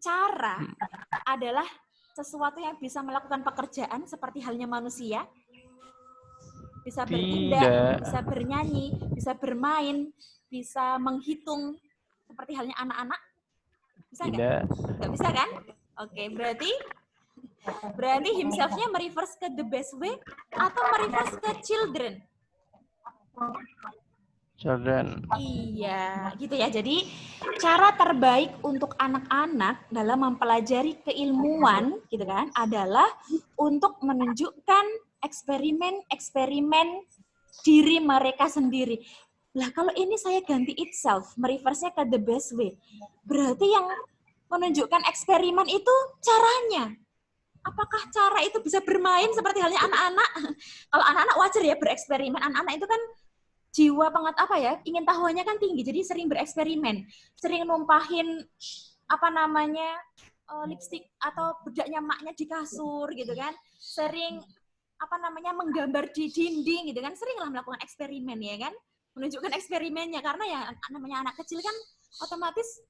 cara adalah sesuatu yang bisa melakukan pekerjaan seperti halnya manusia? Bisa bertindak, bisa bernyanyi, bisa bermain, bisa menghitung seperti halnya anak-anak? Bisa nggak? Nggak bisa kan? Oke, berarti himself-nya mereverse ke the best way atau mereverse ke children? Children. Iya, gitu ya. Jadi cara terbaik untuk anak-anak dalam mempelajari keilmuan, gitu kan, adalah untuk menunjukkan eksperimen diri mereka sendiri. Lah kalau ini saya ganti itself, mereverse-nya ke the best way. Berarti yang menunjukkan eksperimen itu caranya. Apakah cara itu bisa bermain seperti halnya anak-anak? Kalau anak-anak wajar ya bereksperimen. Anak-anak itu kan jiwa ingin tahuannya kan tinggi. Jadi sering bereksperimen. Sering numpahin lipstik atau bedaknya maknya di kasur gitu kan. Sering menggambar di dinding gitu kan. Seringlah melakukan eksperimen ya kan. Menunjukkan eksperimennya karena ya namanya anak kecil kan otomatis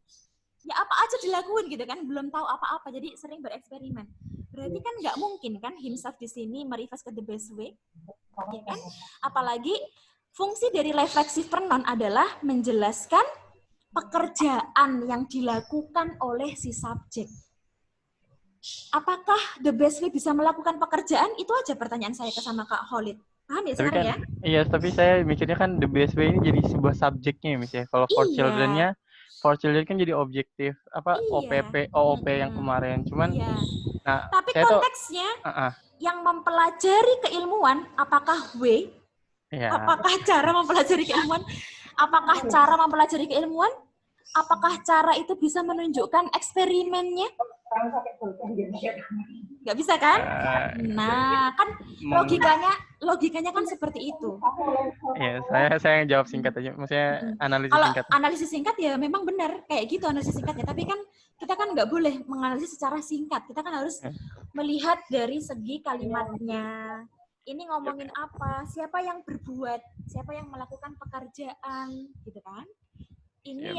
ya apa aja dilakuin gitu kan, belum tahu apa-apa, jadi sering bereksperimen. Berarti kan nggak mungkin kan himself di sini mereverse ke the best way, ya kan? Apalagi fungsi dari reflexive pronoun adalah menjelaskan pekerjaan yang dilakukan oleh si subjek. Apakah the best way bisa melakukan pekerjaan? Itu aja pertanyaan saya ke sama Kak Khalid. Paham ya sekarang ya? Iya, tapi saya mikirnya kan the best way ini jadi sebuah subjeknya misalnya. Kalau for children-nya, for children kan jadi objektif OOP yang kemarin. Cuman tapi konteksnya yang mempelajari keilmuan, apakah way? Apakah cara mempelajari keilmuan? Apakah cara mempelajari keilmuan? Apakah cara itu bisa menunjukkan eksperimennya? Nggak bisa kan? Eh, Nah, kan mem- logikanya kan seperti itu. ya, saya yang jawab singkat aja. Maksudnya analisis Kalau singkat. analisis singkat ya memang benar kayak gitu analisis singkatnya. Tapi kan kita kan nggak boleh menganalisis secara singkat. Kita kan harus melihat dari segi kalimatnya. Ini ngomongin apa? Siapa yang berbuat? Siapa yang melakukan pekerjaan? Gitu kan? Ini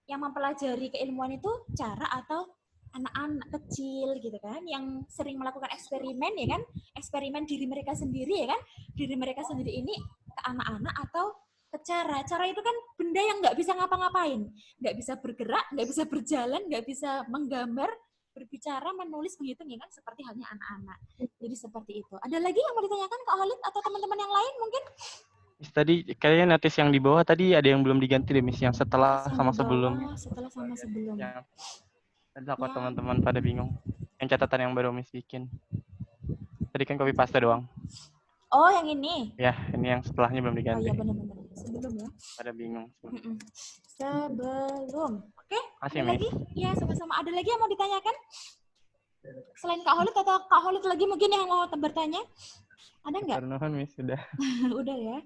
yang mempelajari keilmuan itu cara atau anak-anak kecil gitu kan, yang sering melakukan eksperimen ya kan, eksperimen diri mereka sendiri ya kan, diri mereka sendiri ini ke anak-anak atau ke cara itu kan benda yang nggak bisa ngapa-ngapain, nggak bisa bergerak, nggak bisa berjalan, nggak bisa menggambar, berbicara, menulis, menghitung ya kan, seperti halnya anak-anak. Jadi seperti itu. Ada lagi yang mau ditanyakan Kak Khalid atau teman-teman yang lain mungkin? Miss, tadi kayaknya notis yang di bawah tadi ada yang belum diganti deh, Miss, yang setelah Yang sama di sebelum. bawah, setelah sama sebelum. Yang takut Yang- teman-teman pada bingung. Yang catatan yang baru Miss bikin. Tadi kan copy paste doang. Oh, yang ini. Ya, ini yang setelahnya belum Oh diganti. iya benar-benar. Sebelum ya. Pada bingung. Sebelum. Oke, Makasih, ada Miss. lagi? Ya, sama-sama. Ada lagi yang mau ditanyakan? Selain Kak Khalid atau Kak Khalid lagi mungkin yang mau bertanya? Ada nggak? Karena Miss sudah. Udah ya.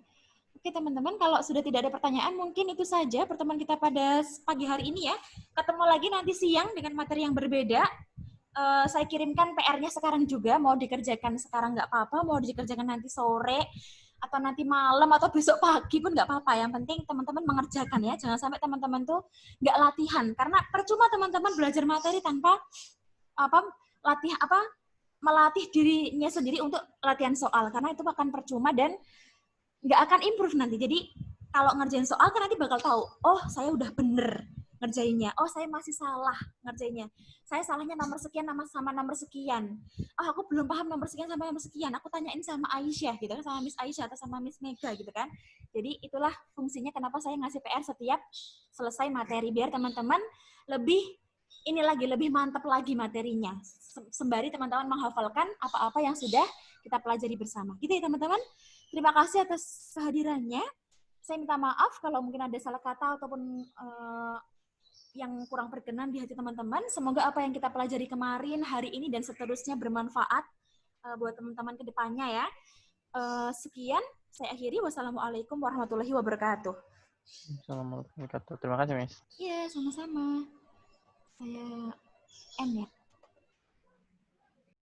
Oke teman-teman, kalau sudah tidak ada pertanyaan, mungkin itu saja pertemuan kita pada pagi hari ini ya. Ketemu lagi nanti siang dengan materi yang berbeda. Saya kirimkan PR-nya sekarang juga, mau dikerjakan sekarang nggak apa-apa, mau dikerjakan nanti sore, atau nanti malam, atau besok pagi pun nggak apa-apa. Yang penting teman-teman mengerjakan ya, jangan sampai teman-teman tuh nggak latihan. Karena percuma teman-teman belajar materi tanpa melatih dirinya sendiri untuk latihan soal, karena itu akan percuma dan nggak akan improve nanti. Jadi kalau ngerjain soal kan nanti bakal tahu, oh saya udah bener ngerjainnya, oh saya masih salah ngerjainnya, saya salahnya nomor sekian sama nomor sekian, oh aku belum paham nomor sekian sama nomor sekian, aku tanyain sama Aisyah gitu kan, sama Miss Aisyah atau sama Miss Mega gitu kan. Jadi itulah fungsinya kenapa saya ngasih PR setiap selesai materi, biar teman-teman lebih mantap lagi materinya, sembari teman-teman menghafalkan apa-apa yang sudah kita pelajari bersama. Gitu ya teman-teman. Terima kasih atas kehadirannya. Saya minta maaf kalau mungkin ada salah kata ataupun yang kurang berkenan di hati teman-teman. Semoga apa yang kita pelajari kemarin, hari ini, dan seterusnya bermanfaat buat teman-teman ke depannya ya. Sekian, saya akhiri. Wassalamualaikum warahmatullahi wabarakatuh. Assalamualaikum warahmatullahi wabarakatuh. Terima kasih, Miss. Iya, sama-sama. Saya end ya.